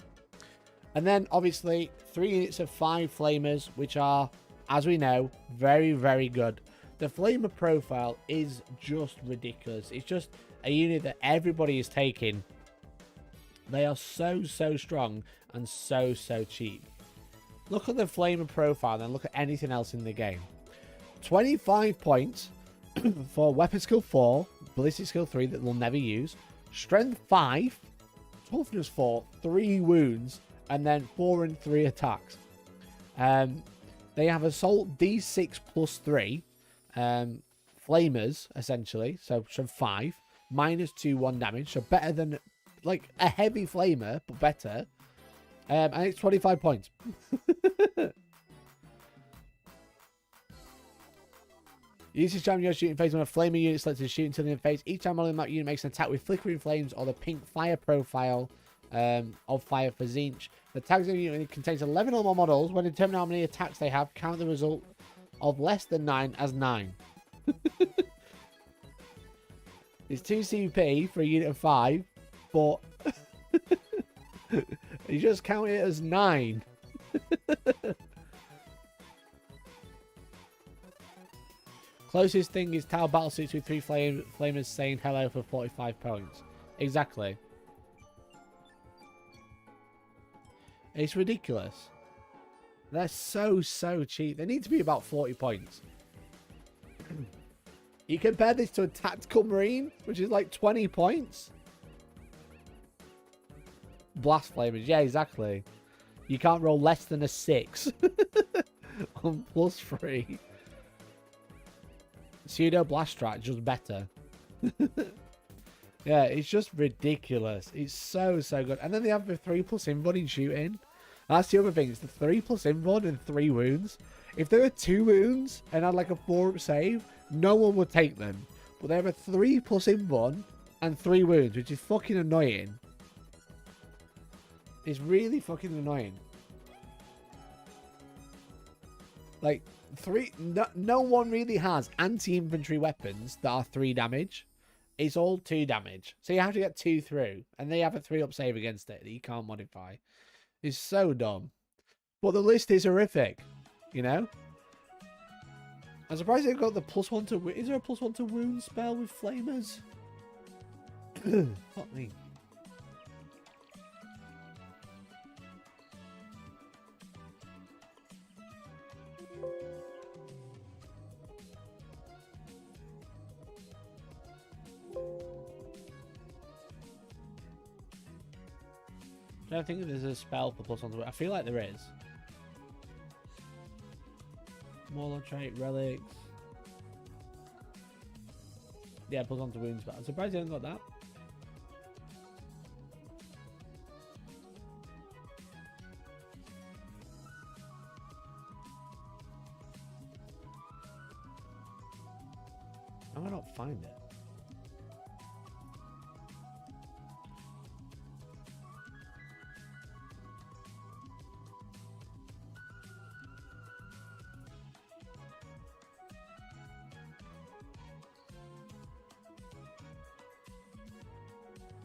And then, obviously, 3 units of 5 Flamers, which are, as we know, very, very good. The Flamer profile is just ridiculous. It's just a unit that everybody is taking. They are so strong and so cheap. Look at the Flamer profile and look at anything else in the game. 25 points for Weapon Skill 4, Ballistic Skill 3 that they'll never use, Strength 5, Toughness 4, 3 wounds, and then 4 and 3 attacks. They have Assault D6 +3, Flamers, essentially, so 5, -2 1 damage, so better than like a heavy Flamer, but better. And it's 25 points. Use this time in your shooting phase when a flaming unit selected to shoot until the face. Each time on that unit makes an attack with flickering flames or the pink fire profile of fire for Tzeentch. The tags of the unit contains 11 or more models. When determining how many attacks they have, count the result of less than 9 as 9. It's 2 CP for a unit of 5, but you just count it as 9. Closest thing is Tower Battlesuits with 3 flamers saying hello for 45 points. Exactly. It's ridiculous. They're so cheap. They need to be about 40 points. You compare this to a Tactical Marine, which is like 20 points. Blast Flamers. Yeah, exactly. You can't roll less than a 6 on +3. Pseudo Blast Strat, just better. Yeah, it's just ridiculous. It's so good. And then they have the 3+ invuln in shooting. That's the other thing. It's the 3+ invuln and 3 wounds. If there are 2 wounds and had like a 4-up save, no one would take them. But they have a 3+ invuln and 3 wounds, which is fucking annoying. It's really fucking annoying. Like, no one really has anti-infantry weapons that are 3 damage. It's all 2 damage. So you have to get 2 through. And they have a 3-up save against it that you can't modify. It's so dumb. But the list is horrific. You know? I'm surprised they've got the +1 to... Is there a +1 to wound spell with flamers? Fuck me. I don't think there's a spell for +1 to... I feel like there is. Warlord trait, relics. Yeah, +1 to wounds, but I'm surprised they haven't got that. How do I not find it?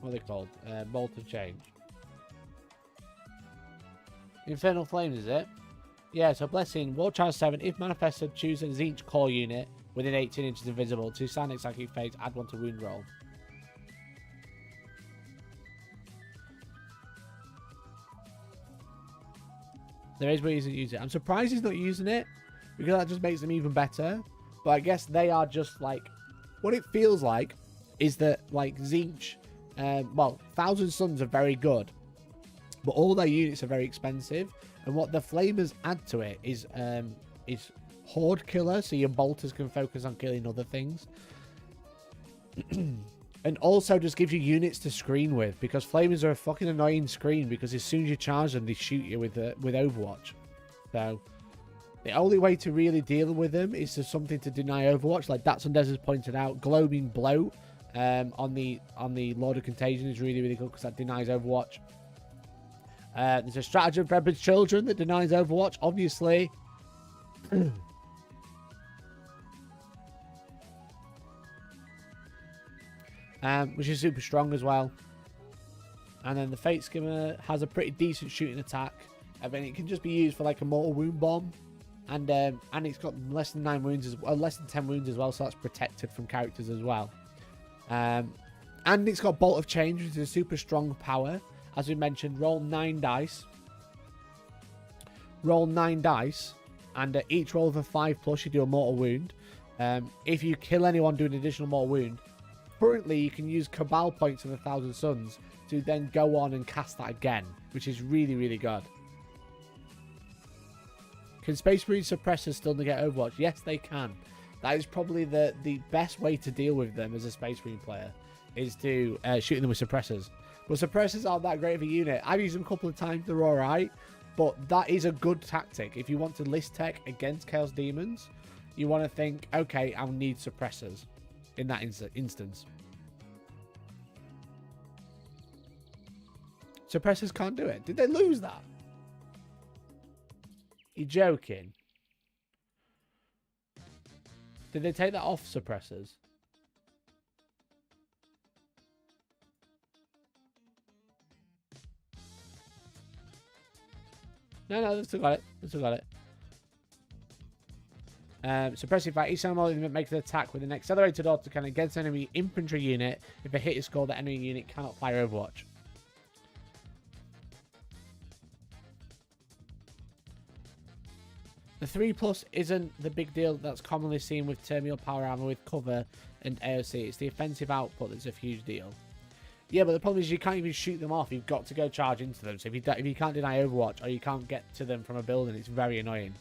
What are they called? Bolt of Change. Infernal Flames, is it? Yeah, so Blessing, War Child 7, if manifested, choose a Zinch core unit within 18 inches invisible. To Sonic Psychic Phase, add 1 to wound roll. There is ways to use it. I'm surprised he's not using it, because that just makes them even better. But I guess they are just like... What it feels like is that, like, Zinch... well, Thousand Suns are very good, but all their units are very expensive. And what the Flamers add to it is Horde Killer, so your bolters can focus on killing other things. And also just gives you units to screen with, because Flamers are a fucking annoying screen, because as soon as you charge them, they shoot you with Overwatch. So the only way to really deal with them is to something to deny Overwatch, like Datsun Des has pointed out. Gloaming Bloat on the Lord of Contagion is really good, because that denies Overwatch. There's a Stratagem for Emperor's Children that denies Overwatch, obviously. Which is super strong as well. And then the Fate Skimmer has a pretty decent shooting attack. I mean, it can just be used for like a mortal wound bomb. And it's got less than 9 wounds, less than 10 wounds as well, so that's protected from characters as well. And it's got Bolt of Change, which is a super strong power. As we mentioned, roll 9 dice. Roll 9 dice. And each roll of a 5+, you do a mortal wound. If you kill anyone doing an additional mortal wound, currently you can use Cabal points of 1,000 Suns to then go on and cast that again, which is really, really good. Can Space Marine suppressors still negate Overwatch? Yes, they can. That is probably the best way to deal with them as a Space Marine player, is to shoot them with suppressors. But suppressors aren't that great of a unit. I've used them a couple of times, they're alright. But that is a good tactic. If you want to list tech against Chaos Demons, you want to think, okay, I'll need suppressors in that instance. Suppressors can't do it. Did they lose that? You're joking. Did they take that off suppressors? No, they've still got it. They've still got it. Suppressive fire. Each animal element makes an attack with an accelerated autocannon against an enemy infantry unit. If a hit is scored, the enemy unit cannot fire Overwatch. The 3+ isn't the big deal that's commonly seen with terminal power armor with cover and AOC. It's the offensive output that's a huge deal. Yeah, but the problem is you can't even shoot them off. You've got to go charge into them. So if you can't deny Overwatch or you can't get to them from a building, it's very annoying.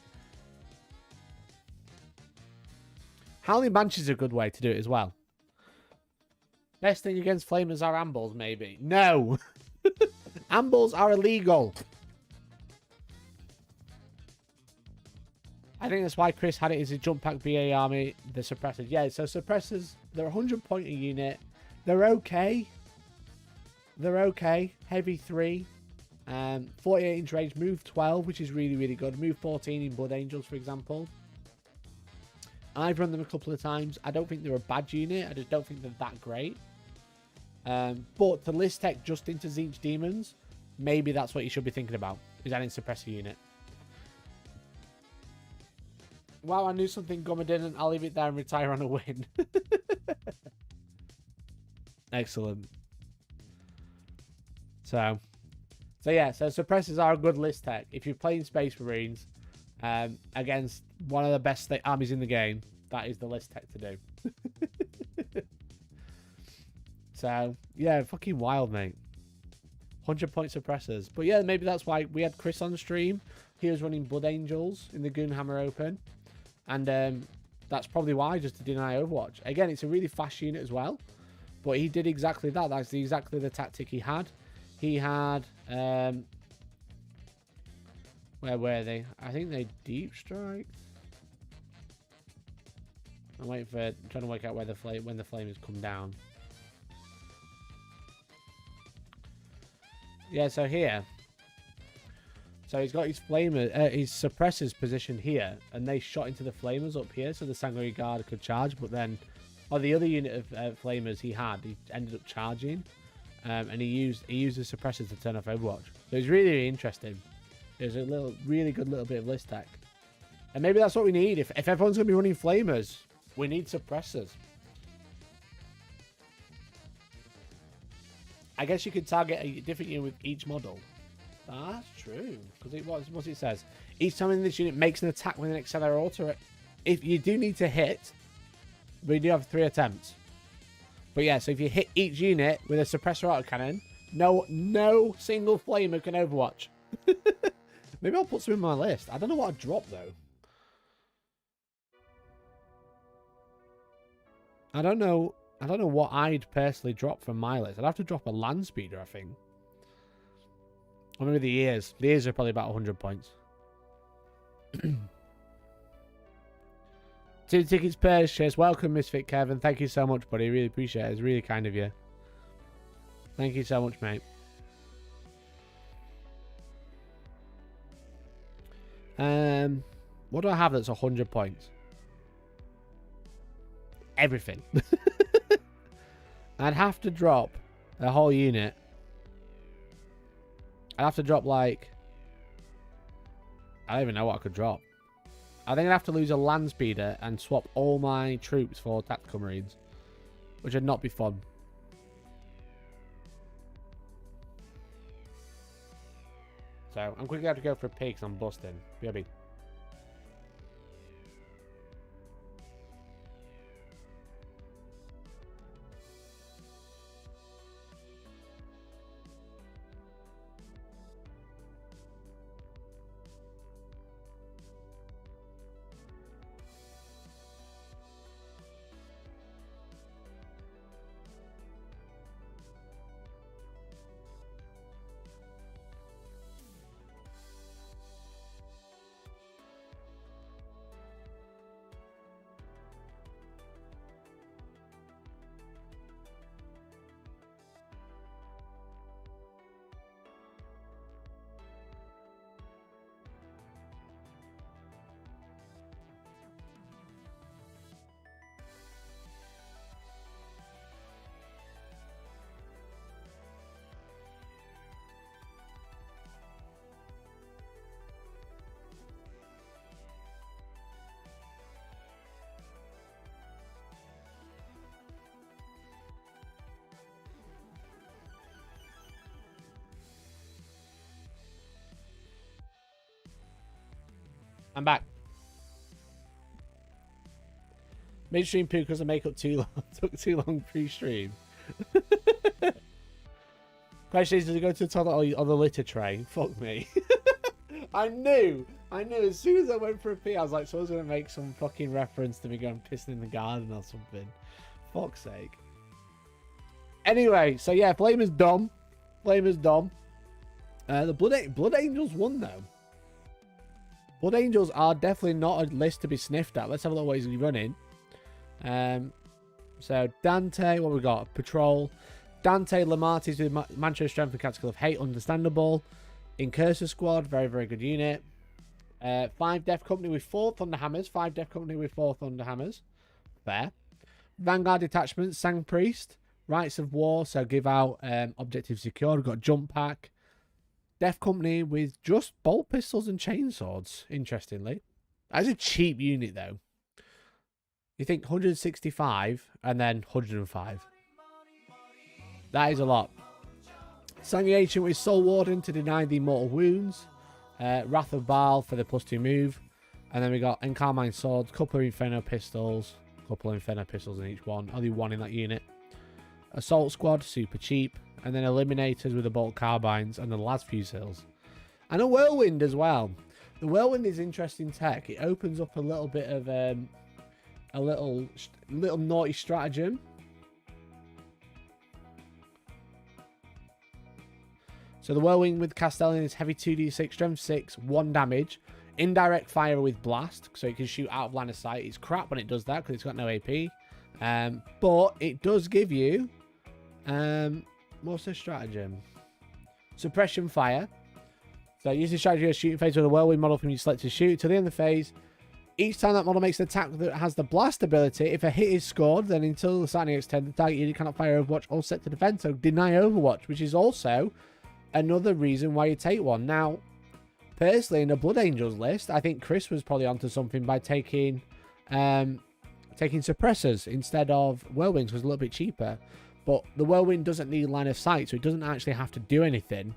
Howling Banshee is a good way to do it as well. Best thing against flamers are ambles, maybe. No! Ambles are illegal. I think that's why Chris had it as a jump pack BA army, the suppressors. Yeah, so suppressors, they're 100 point a unit. They're okay. They're okay. Heavy 3. 48 inch range. Move 12, which is really, really good. Move 14 in Blood Angels, for example. I've run them a couple of times. I don't think they're a bad unit. I just don't think they're that great. But to list tech just into Tzeentch Demons, maybe that's what you should be thinking about, is adding suppressor unit. Wow, I knew something Gummer didn't. I'll leave it there and retire on a win. Excellent. So yeah, so suppressors are a good list tech. If you're playing Space Marines against one of the best armies in the game, that is the list tech to do. So, yeah, fucking wild, mate. 100 point suppressors. But yeah, maybe that's why we had Chris on the stream. He was running Blood Angels in the Goonhammer Open. And that's probably why, just to deny Overwatch. Again, it's a really fast unit as well. But he did exactly that. That's exactly the tactic he had. He had... where were they? I think they deep strike. I'm waiting for... trying to work out where the when the flamers come down. Yeah, so here. So he's got his his suppressors positioned here, and they shot into the flamers up here, so the Sanguinary Guard could charge. But then, the other unit of flamers he ended up charging, and he used the suppressors to turn off Overwatch. So it's really, really interesting. There's a really good little bit of list tech, and maybe that's what we need. If everyone's gonna be running flamers, we need suppressors. I guess you could target a different unit with each model. That's true. Because what it says. Each time in this unit makes an attack with an accelerator. If you do need to hit, we do have 3 attempts. But yeah, so if you hit each unit with a suppressor autocannon, no single flamer can Overwatch. Maybe I'll put some in my list. I don't know what I'd drop though. I don't know what I'd personally drop from my list. I'd have to drop a land speeder, I think. Or maybe the ears. The ears are probably about 100 points. 2 tickets purchased. Welcome, Misfit Kevin. Thank you so much, buddy. Really appreciate it. It's really kind of you. Thank you so much, mate. What do I have that's 100 points? Everything. I'd have to drop a whole unit. I'd have to drop like... I don't even know what I could drop. I think I'd have to lose a land speeder and swap all my troops for tactical marines. Which would not be fun. So, I'm quickly going to have to go for a pig because I'm busting. BRB. I'm back. Midstream poo because I make up too long. Took too long pre-stream. Question is, does it go to the toilet or the litter tray? Fuck me. I knew. As soon as I went for a pee, I was like, someone's going to make some fucking reference to me going pissing in the garden or something. Fuck's sake. Anyway, so yeah, Flame is dumb. The Blood Angels won, though. Blood Angels are definitely not a list to be sniffed at. Let's have a look what he's running. So Dante, what we got? Patrol. Dante Lamartis with Mancho Strength and Tactical of Hate, understandable. Incursor Squad, very, very good unit. 5 Death Company with 4 Thunderhammers. 5 Death Company with 4 Thunderhammers. Fair. Vanguard Detachment, Sang Priest. Rights of War, so give out objectives secured. We've got Jump Pack. Death Company with just bolt pistols and chainswords, interestingly. That's a cheap unit, though. You think 165 and then 105. That is a lot. Sang Ancient with Soul Warden to deny the mortal wounds. Wrath of Baal for the +2 move. And then we got Encarmine Swords, couple of Inferno Pistols. Couple of Inferno Pistols in each one. Only one in that unit. Assault Squad, super cheap. And then Eliminators with the Bolt Carbines and the Las Fusilles. And a Whirlwind as well. The Whirlwind is interesting tech. It opens up a little bit of a little naughty stratagem. So the Whirlwind with Castellan is heavy 2d6, strength 6, 1 damage. Indirect fire with blast, so it can shoot out of line of sight. It's crap when it does that because it's got no AP. But it does give you... what's the stratagem? Suppression fire. So use the strategy of shooting phase with a Whirlwind model from your selected shoot. To the end of the phase, each time that model makes an attack that has the blast ability, if a hit is scored, then until the starting extend, the target unit cannot fire Overwatch or set to defend. So deny Overwatch, which is also another reason why you take one. Now, personally, in the Blood Angels list, I think Chris was probably onto something by taking suppressors instead of Whirlwinds, was a little bit cheaper. But the Whirlwind doesn't need line of sight, so it doesn't actually have to do anything.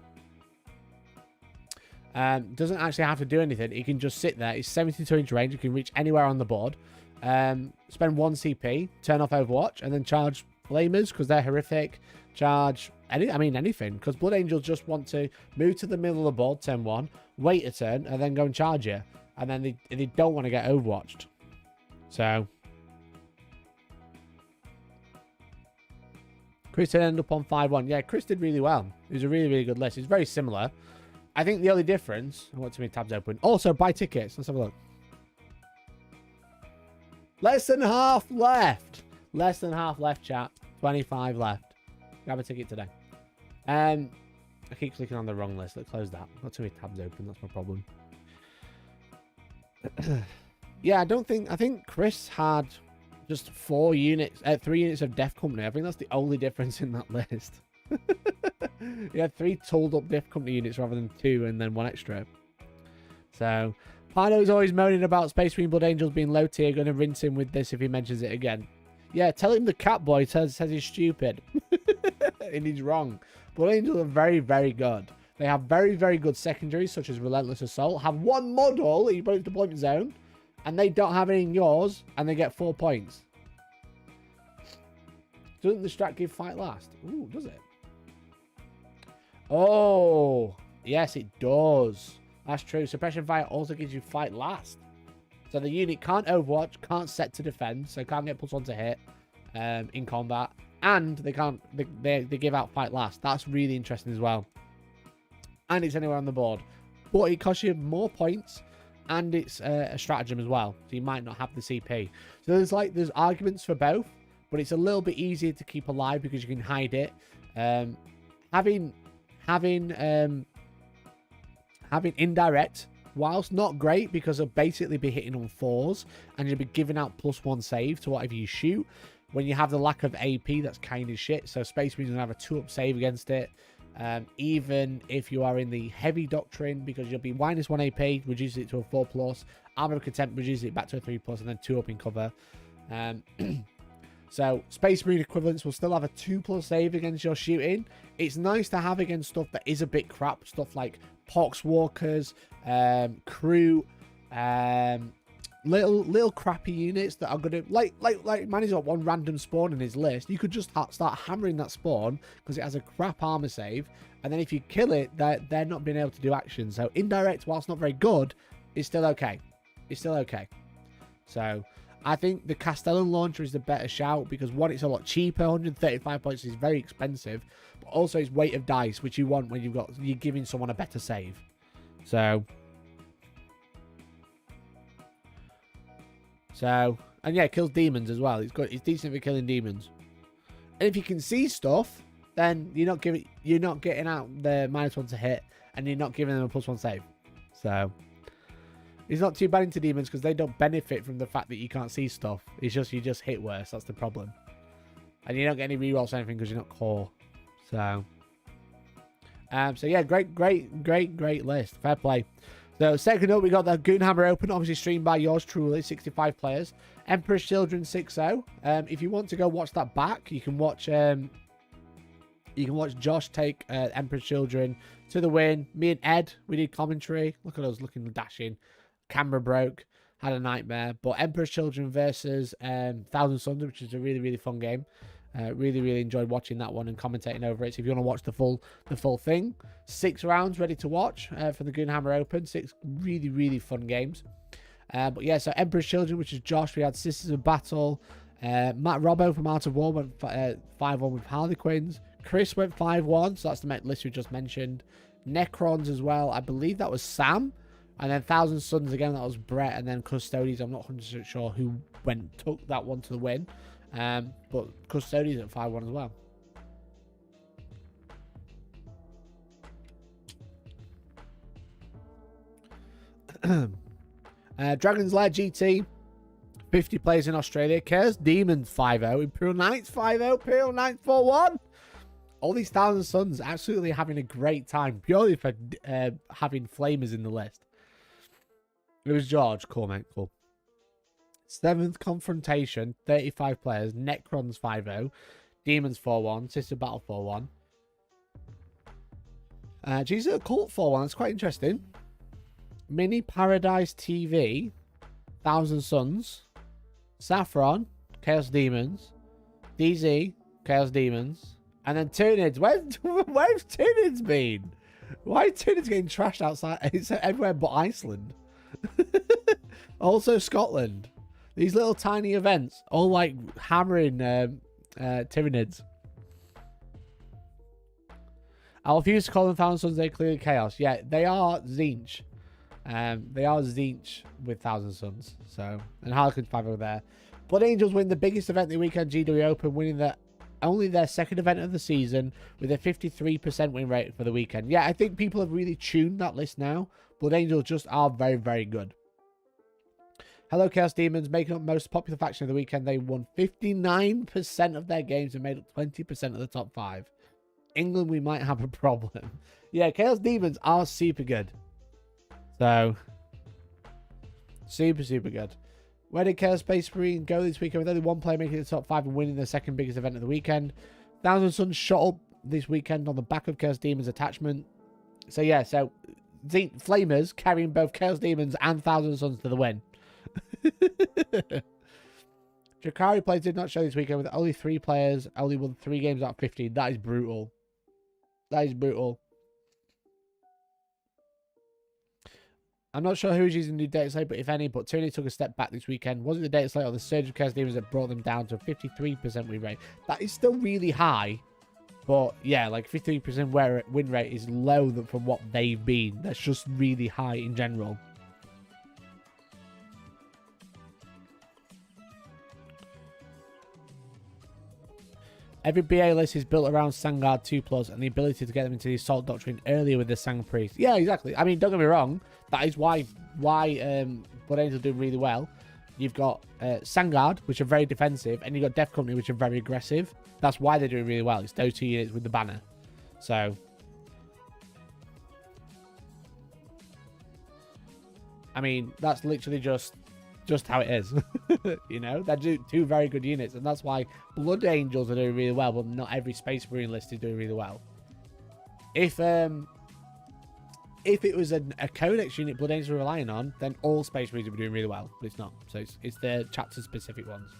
It can just sit there. It's 72-inch range. You can reach anywhere on the board. Spend 1 CP, turn off Overwatch, and then charge Flamers because they're horrific. Charge anything, because Blood Angels just want to move to the middle of the board, turn 1, wait a turn, and then go and charge you. And then they don't want to get Overwatched. So... Chris did end up on 5-1. Yeah, Chris did really well. It was a really, really good list. It's very similar. I think the only difference... I want too many tabs open. Also, buy tickets. Let's have a look. Less than half left. Less than half left, chat. 25 left. Grab a ticket today. I keep clicking on the wrong list. Let's close that. Got too many tabs open. That's my problem. Yeah, I think Chris had... just 3 units of Death Company. I think that's the only difference in that list. He had 3 tooled up Death Company units rather than 2 and then 1 extra. So, Pino's always moaning about Space Marine Blood Angels being low tier. Going to rinse him with this if he mentions it again. Yeah, tell him the cat boy says he's stupid. And he's wrong. Blood Angels are very, very good. They have very, very good secondaries such as Relentless Assault. Have 1 model in your deployment zone. And they don't have any in yours, and they get 4 points. Doesn't the strat give fight last? Ooh, does it? Oh, yes, it does. That's true. Suppression fire also gives you fight last. So the unit can't Overwatch, can't set to defend, so can't get +1 to hit in combat, and they give out fight last. That's really interesting as well. And it's anywhere on the board, but it costs you more points. And it's a stratagem as well, so you might not have the CP. So there's arguments for both, but it's a little bit easier to keep alive because you can hide it. Having indirect, whilst not great because it'll basically be hitting on 4s, and you'll be giving out +1 save to whatever you shoot. When you have the lack of AP, that's kind of shit. So Space Marines will have a 2-up save against it. Even if you are in the heavy doctrine, because you'll be -1 AP, reduce it to a 4+, Armor of Contempt reduces it back to a 3+, and then 2-up in cover. So Space Marine equivalents will still have a 2+ save against your shooting. It's nice to have against stuff that is a bit crap, stuff like Poxwalkers, Crew, Little crappy units that are gonna like Manny's got one random spawn in his list. You could just start hammering that spawn because it has a crap armor save, and then if you kill it, they're not being able to do action. So indirect, whilst not very good, is still okay. It's still okay. So I think the Castellan launcher is the better shout because one, it's a lot cheaper. 135 points is very expensive, but also it's weight of dice, which you want when you're giving someone a better save. So, and yeah, it kills demons as well. It's good. It's decent for killing demons. And if you can see stuff, then you're not getting out the -1 to hit, and you're not giving them a +1 save. So it's not too bad into demons because they don't benefit from the fact that you can't see stuff. It's just you just hit worse. That's the problem. And you don't get any rerolls or anything because you're not core. So yeah, great list. Fair play. So second up, we got the Goonhammer Open, obviously streamed by yours truly, 65 players. Emperor's Children 6-0. If you want to go watch that back, you can watch Josh take Emperor's Children to the win. Me and Ed, we did commentary. Look at us looking dashing. Camera broke. Had a nightmare. But Emperor's Children versus Thousand Suns, which is a really fun game. Really enjoyed watching that one and commentating over it. So if you want to watch the full thing, 6 rounds ready to watch for the Goonhammer Open. 6 really fun games. But yeah, so Emperor's Children, which is Josh. We had Sisters of Battle. Matt Robbo from Art of War went 5-1 with Harlequins. Chris went 5-1, so that's the list we just mentioned. Necrons as well. I believe that was Sam. And then Thousand Suns again, that was Brett. And then Custodies, I'm not 100% sure who took that one to the win. But Custodies at 5-1 as well. Dragon's Lair GT, 50 players in Australia. Chaos Demons 5-0. Imperial Knights 5-0. Imperial Knights 4-1. All these Thousand Suns absolutely having a great time purely for having flamers in the list. It was George. Cool, mate. Cool. 7th Confrontation, 35 players. Necrons 5-0. Demons 4-1. Sister Battle 4-1. Jesus Cult 4-1. That's quite interesting. Mini Paradise TV, Thousand Suns. Saffron, Chaos Demons. DZ, Chaos Demons. And then Tyranids. Where's Tyranids been? Why is Tyranids getting trashed outside? It's everywhere but Iceland. Also Scotland. These little tiny events, all like hammering Tyranids. I refuse to call them Thousand Suns. They're clearly Chaos. Yeah, they are Zinch. They are Zinch with Thousand Suns. So, and Harlequins 5 over there. Blood Angels win the biggest event of the weekend, GW Open, winning only their second event of the season with a 53% win rate for the weekend. Yeah, I think people have really tuned that list now. Blood Angels just are very good. Hello Chaos Demons, making up most popular faction of the weekend. They won 59% of their games and made up 20% of the top 5. England, we might have a problem. Yeah, Chaos Demons are super good. So, super good. Where did Chaos Space Marine go this weekend? With only one player making the top 5 and winning the second biggest event of the weekend. Thousand Suns shot up this weekend on the back of Chaos Demons attachment. So yeah, so Flamers carrying both Chaos Demons and Thousand Suns to the win. Drakari plays did not show this weekend with only 3 players, only won 3 games out of 15. That is brutal. That is brutal. I'm not sure who is using the new data slate, but if any, but Tony took a step back this weekend. Was it the data slate or the surge of Chaos Demons that brought them down to a 53% win rate? That is still really high, but yeah, like 53% win rate is low from what they've been. That's just really high in general. Every BA list is built around Sangard 2+ and the ability to get them into the Assault Doctrine earlier with the Sang Priest. Yeah, exactly. I mean, don't get me wrong. That is why Blood Angels do really well. You've got Sangard, which are very defensive, and you've got Death Company, which are very aggressive. That's why they're doing really well. It's those 2 units with the banner. So, I mean, that's literally just how it is. You know, they're 2 very good units, and that's why Blood Angels are doing really well, but not every Space Marine list is doing really well. If if it was a Codex unit Blood Angels were relying on, then all Space Marines would be doing really well. But it's not. So it's the chapter-specific ones.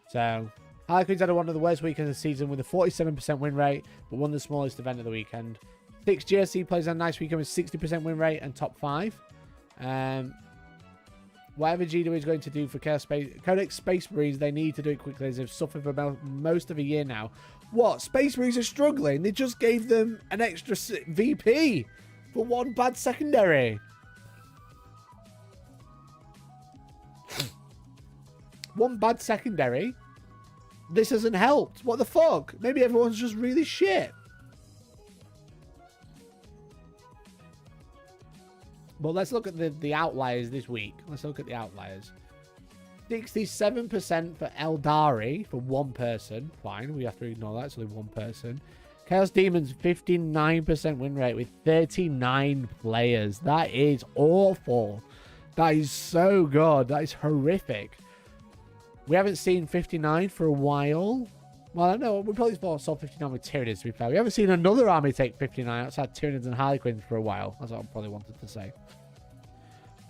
So, Harlequins had one of the worst weekends of the season with a 47% win rate, but won the smallest event of the weekend. 6 GSC players had a nice weekend with 60% win rate and top 5. Whatever GW is going to do for Codex Space Marines, they need to do it quickly as they've suffered for most of a year now. What? Space Marines are struggling? They just gave them an extra VP for one bad secondary. One bad secondary? This hasn't helped. What the fuck? Maybe everyone's just really shit. Well, let's look at the outliers this week. Let's look at the outliers. 67% for Eldari for one person. Fine, we have to ignore that. It's only one person. Chaos Demons, 59% win rate with 39 players. That is awful. That is so good. That is horrific. We haven't seen 59 for a while. Well, I don't know. We probably saw 59 with Tyranids, to be fair. We haven't seen another army take 59 outside Tyranids and Harlequins for a while. That's what I probably wanted to say.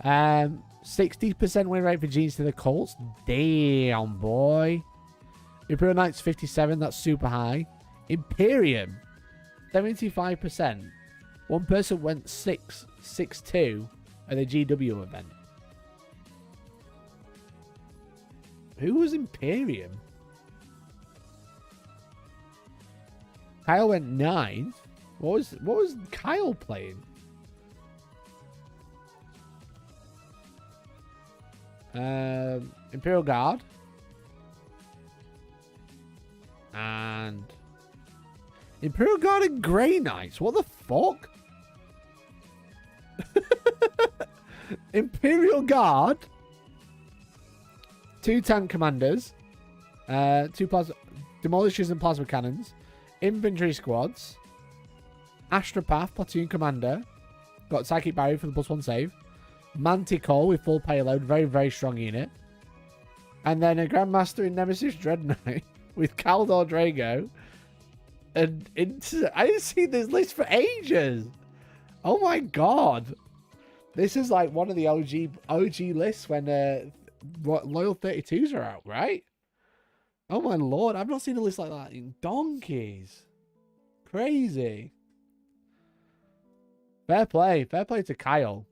60% win rate for Genes to the Colts. Damn, boy. Imperial Knights, 57. That's super high. Imperium, 75%. One person went 6-2 at the GW event. Who was Imperium? Kyle went 9th. What was Kyle playing? Imperial Guard. And Imperial Guard and Grey Knights. What the fuck? Imperial Guard. 2 tank commanders. 2 demolishers and plasma cannons. Infantry squads. Astropath, platoon commander. Got Psychic Barrier for the +1 save. Manticore with full payload. Very, very strong unit. And then a Grandmaster in Nemesis Dread Knight with Kaldor Drago. And I didn't see this list for ages. Oh my god. This is like one of the OG lists when Loyal 32s are out, right? Oh my lord. I've not seen a list like that in donkeys. Crazy. Fair play. Fair play to Kyle.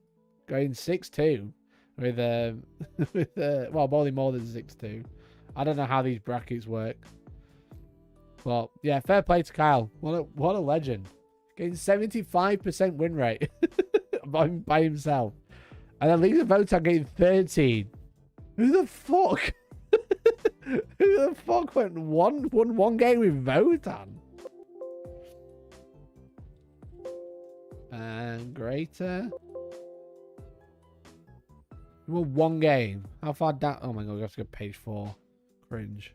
Going 6-2 with well, probably more than 6-2. I don't know how these brackets work. But yeah, fair play to Kyle. What a legend. Getting 75% win rate by himself. And then League of Votan getting 13. Who the fuck? Who the fuck won one game with Votan? And Greater. Well, one game. How far down? Oh my god, we have to go page 4. Cringe.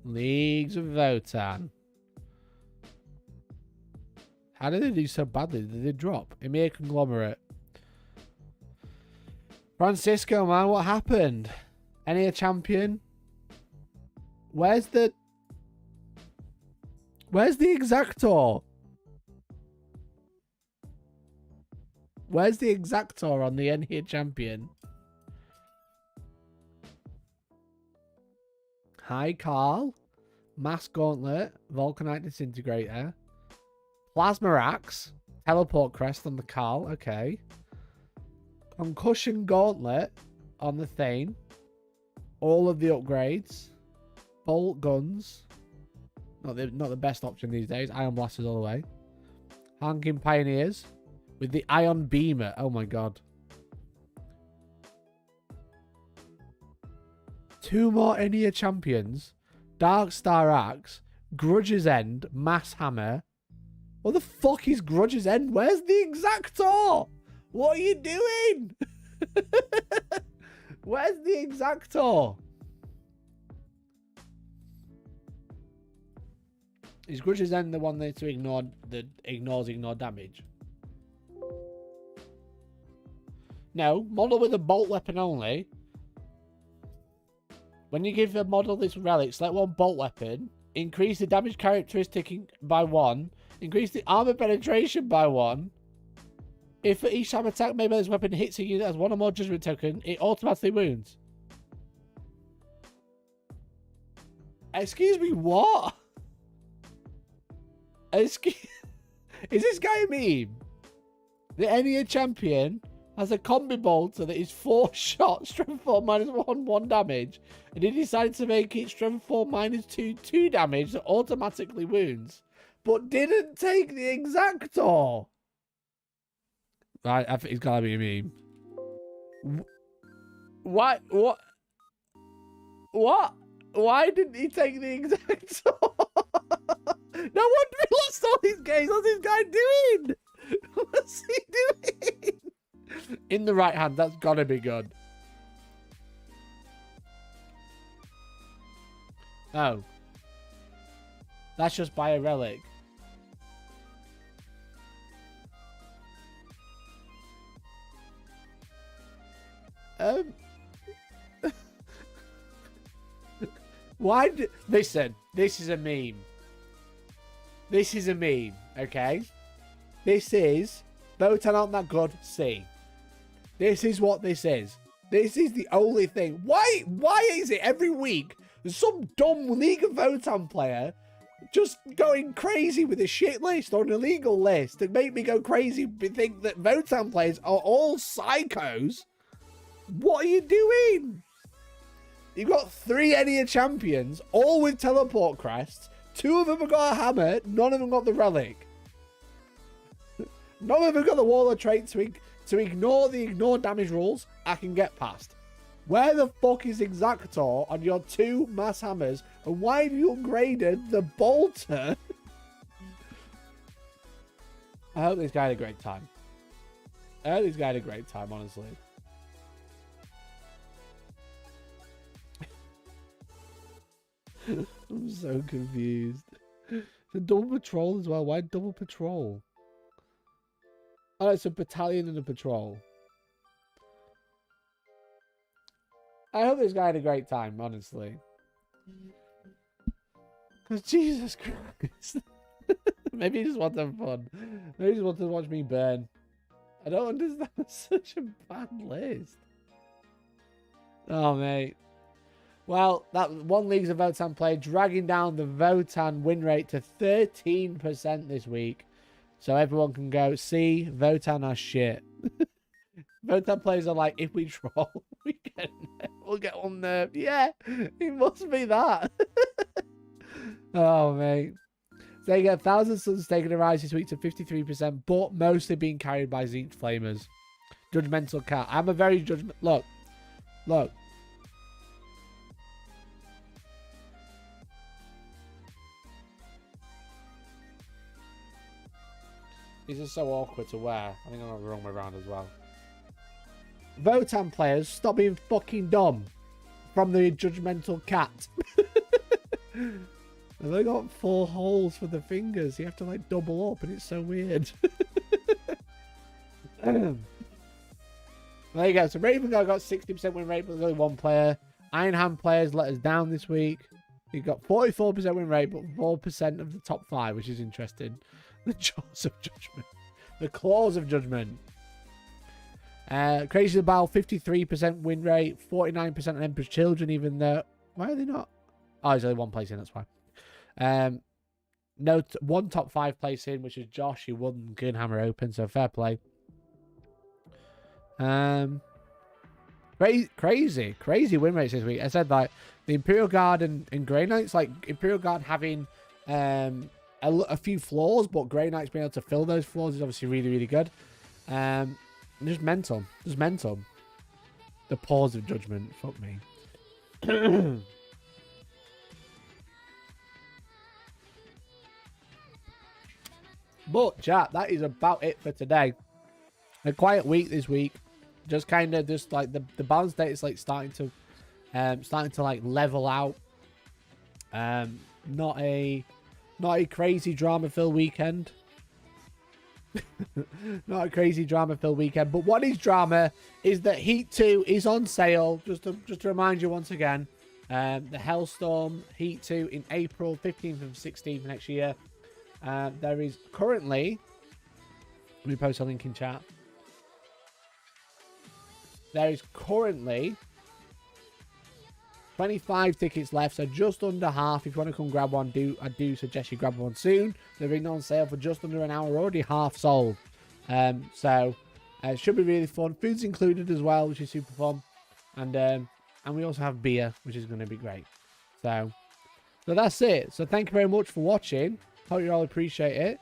Leagues of Votan. How did they do so badly? Did they drop? Emir Conglomerate. Francisco, man, what happened? Any a champion? Where's the Exactor? Where's the Exactor on the Enia champion? Hi, Carl. Mass Gauntlet. Vulcanite Disintegrator. Plasma Axe. Teleport Crest on the Carl. Okay. Concussion Gauntlet on the Thane. All of the upgrades. Bolt Guns. Not the best option these days. Ion Blasters all the way. Hanking Pioneers. With the Ion Beamer. Oh my god. 2 more Enia champions. Dark Star Axe. Grudge's End. Mass Hammer. What the fuck is Grudge's End? Where's the Exactor? What are you doing? Where's the Exactor? Is Grudge's End the one that ignores damage? No, model with a bolt weapon only. When you give a model this relic, select one bolt weapon, increase the damage characteristic by 1, Increase the armor penetration by 1. If for each time attack made by this weapon hits a unit that has 1 or more judgment token, it automatically wounds. Excuse me, what? Excuse... Is this guy a meme? The Enya champion has a combi bolter that is 4 shots, strength 4 minus 1 damage, and he decided to make it strength 4 minus 2 damage that automatically wounds, but didn't take the exactor. Right, I think it's gotta be a meme. What? Why didn't he take the exactor? No wonder he lost all these games. What's this guy doing? What's he doing? In the right hand, that's gotta be good. Oh. That's just by a relic. Why did... Listen, this is a meme. This is a meme, okay? This is... Votan aren't that good, C. This is what this is. This is the only thing. Why is it every week there's some dumb League of Votan player just going crazy with a shit list or an illegal list to make me go crazy and think that Votan players are all psychos? What are you doing? You've got 3 Enya champions, all with teleport crests. 2 of them have got a hammer, none of them got the relic. None of them got the Warlord trait to ignore the ignore damage rules. I can get past. Where the fuck is Exactor on your 2 mass hammers? And why have you upgraded the bolter? I hope this guy had a great time. Honestly. I'm so confused. The double patrol as well. Why double patrol? Oh, it's a battalion and a patrol. I hope this guy had a great time, honestly. Because Jesus Christ. Maybe he just wants to have fun. Maybe he just wants to watch me burn. I don't understand. It's such a bad list. Oh, mate. Well, that one league's of Votan play, dragging down the Votan win rate to 13% this week. So everyone can go, see, Votan are shit. Votan players are like, if we troll, we'll get on nerve. Yeah, it must be that. Oh, mate. So they get 1,000 Suns taking a rise this week to 53%, but mostly being carried by Zinch Flamers. Judgmental Cat. I'm a very judgment. Look. These are so awkward to wear. I think I'm not the wrong way around as well. Votan players, stop being fucking dumb. From the Judgmental Cat. And they got 4 holes for the fingers. You have to like double up and it's so weird. There you go. So Ravenguard got 60% win rate, but there's only 1 player. Iron Hand players let us down this week. He got 44% win rate, but 4% of the top 5, which is interesting. The Jaws of Judgment. The Claws of Judgment. Crazy the Battle, 53% win rate, 49% on Emperor's Children, even though... Why are they not? Oh, there's only 1 place in, that's why. No, 1 top 5 place in, which is Josh, who won Gunhammer Open, so fair play. Crazy win rates this week. I said like the Imperial Guard and Grey Knights, like Imperial Guard having a few flaws, but Grey Knights being able to fill those flaws is obviously really, really good. Just mental. The Paws of Judgment. Fuck me. But chat, that is about it for today. A quiet week this week. Just kind of just like the balance date is like starting to like level out. Not a crazy drama-filled weekend. Not a crazy drama-filled weekend. But what is drama is that Heat 2 is on sale. Just to remind you once again, the Hellstorm Heat 2 in April 15th and 16th next year. There is currently, let me post a link in chat. There is currently 25 tickets left, so just under half. If you want to come grab one, I do suggest you grab one soon. They're being on sale for just under an hour, already half sold. So it should be really fun. Food's included as well, which is super fun. And we also have beer, which is going to be great. So that's it. So thank you very much for watching. Hope you all appreciate it.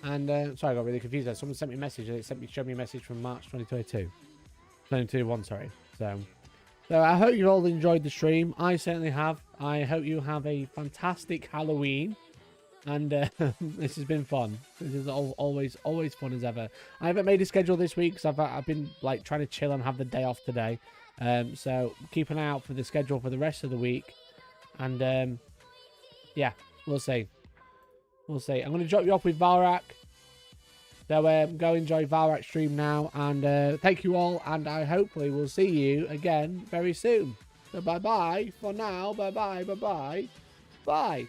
And sorry, I got really confused there. Someone sent me a message. They showed me a message from March 2022. 2021, sorry. So I hope you all enjoyed the stream. I certainly have. I hope you have a fantastic Halloween. And this has been fun. This is always fun as ever. I haven't made a schedule this week because I've been like trying to chill and have the day off today. So keep an eye out for the schedule for the rest of the week. And yeah, we'll see. We'll see. I'm going to drop you off with Valrak. So go enjoy Valrak's stream now. And thank you all. And I hopefully will see you again very soon. So bye-bye for now. Bye-bye. Bye-bye. Bye.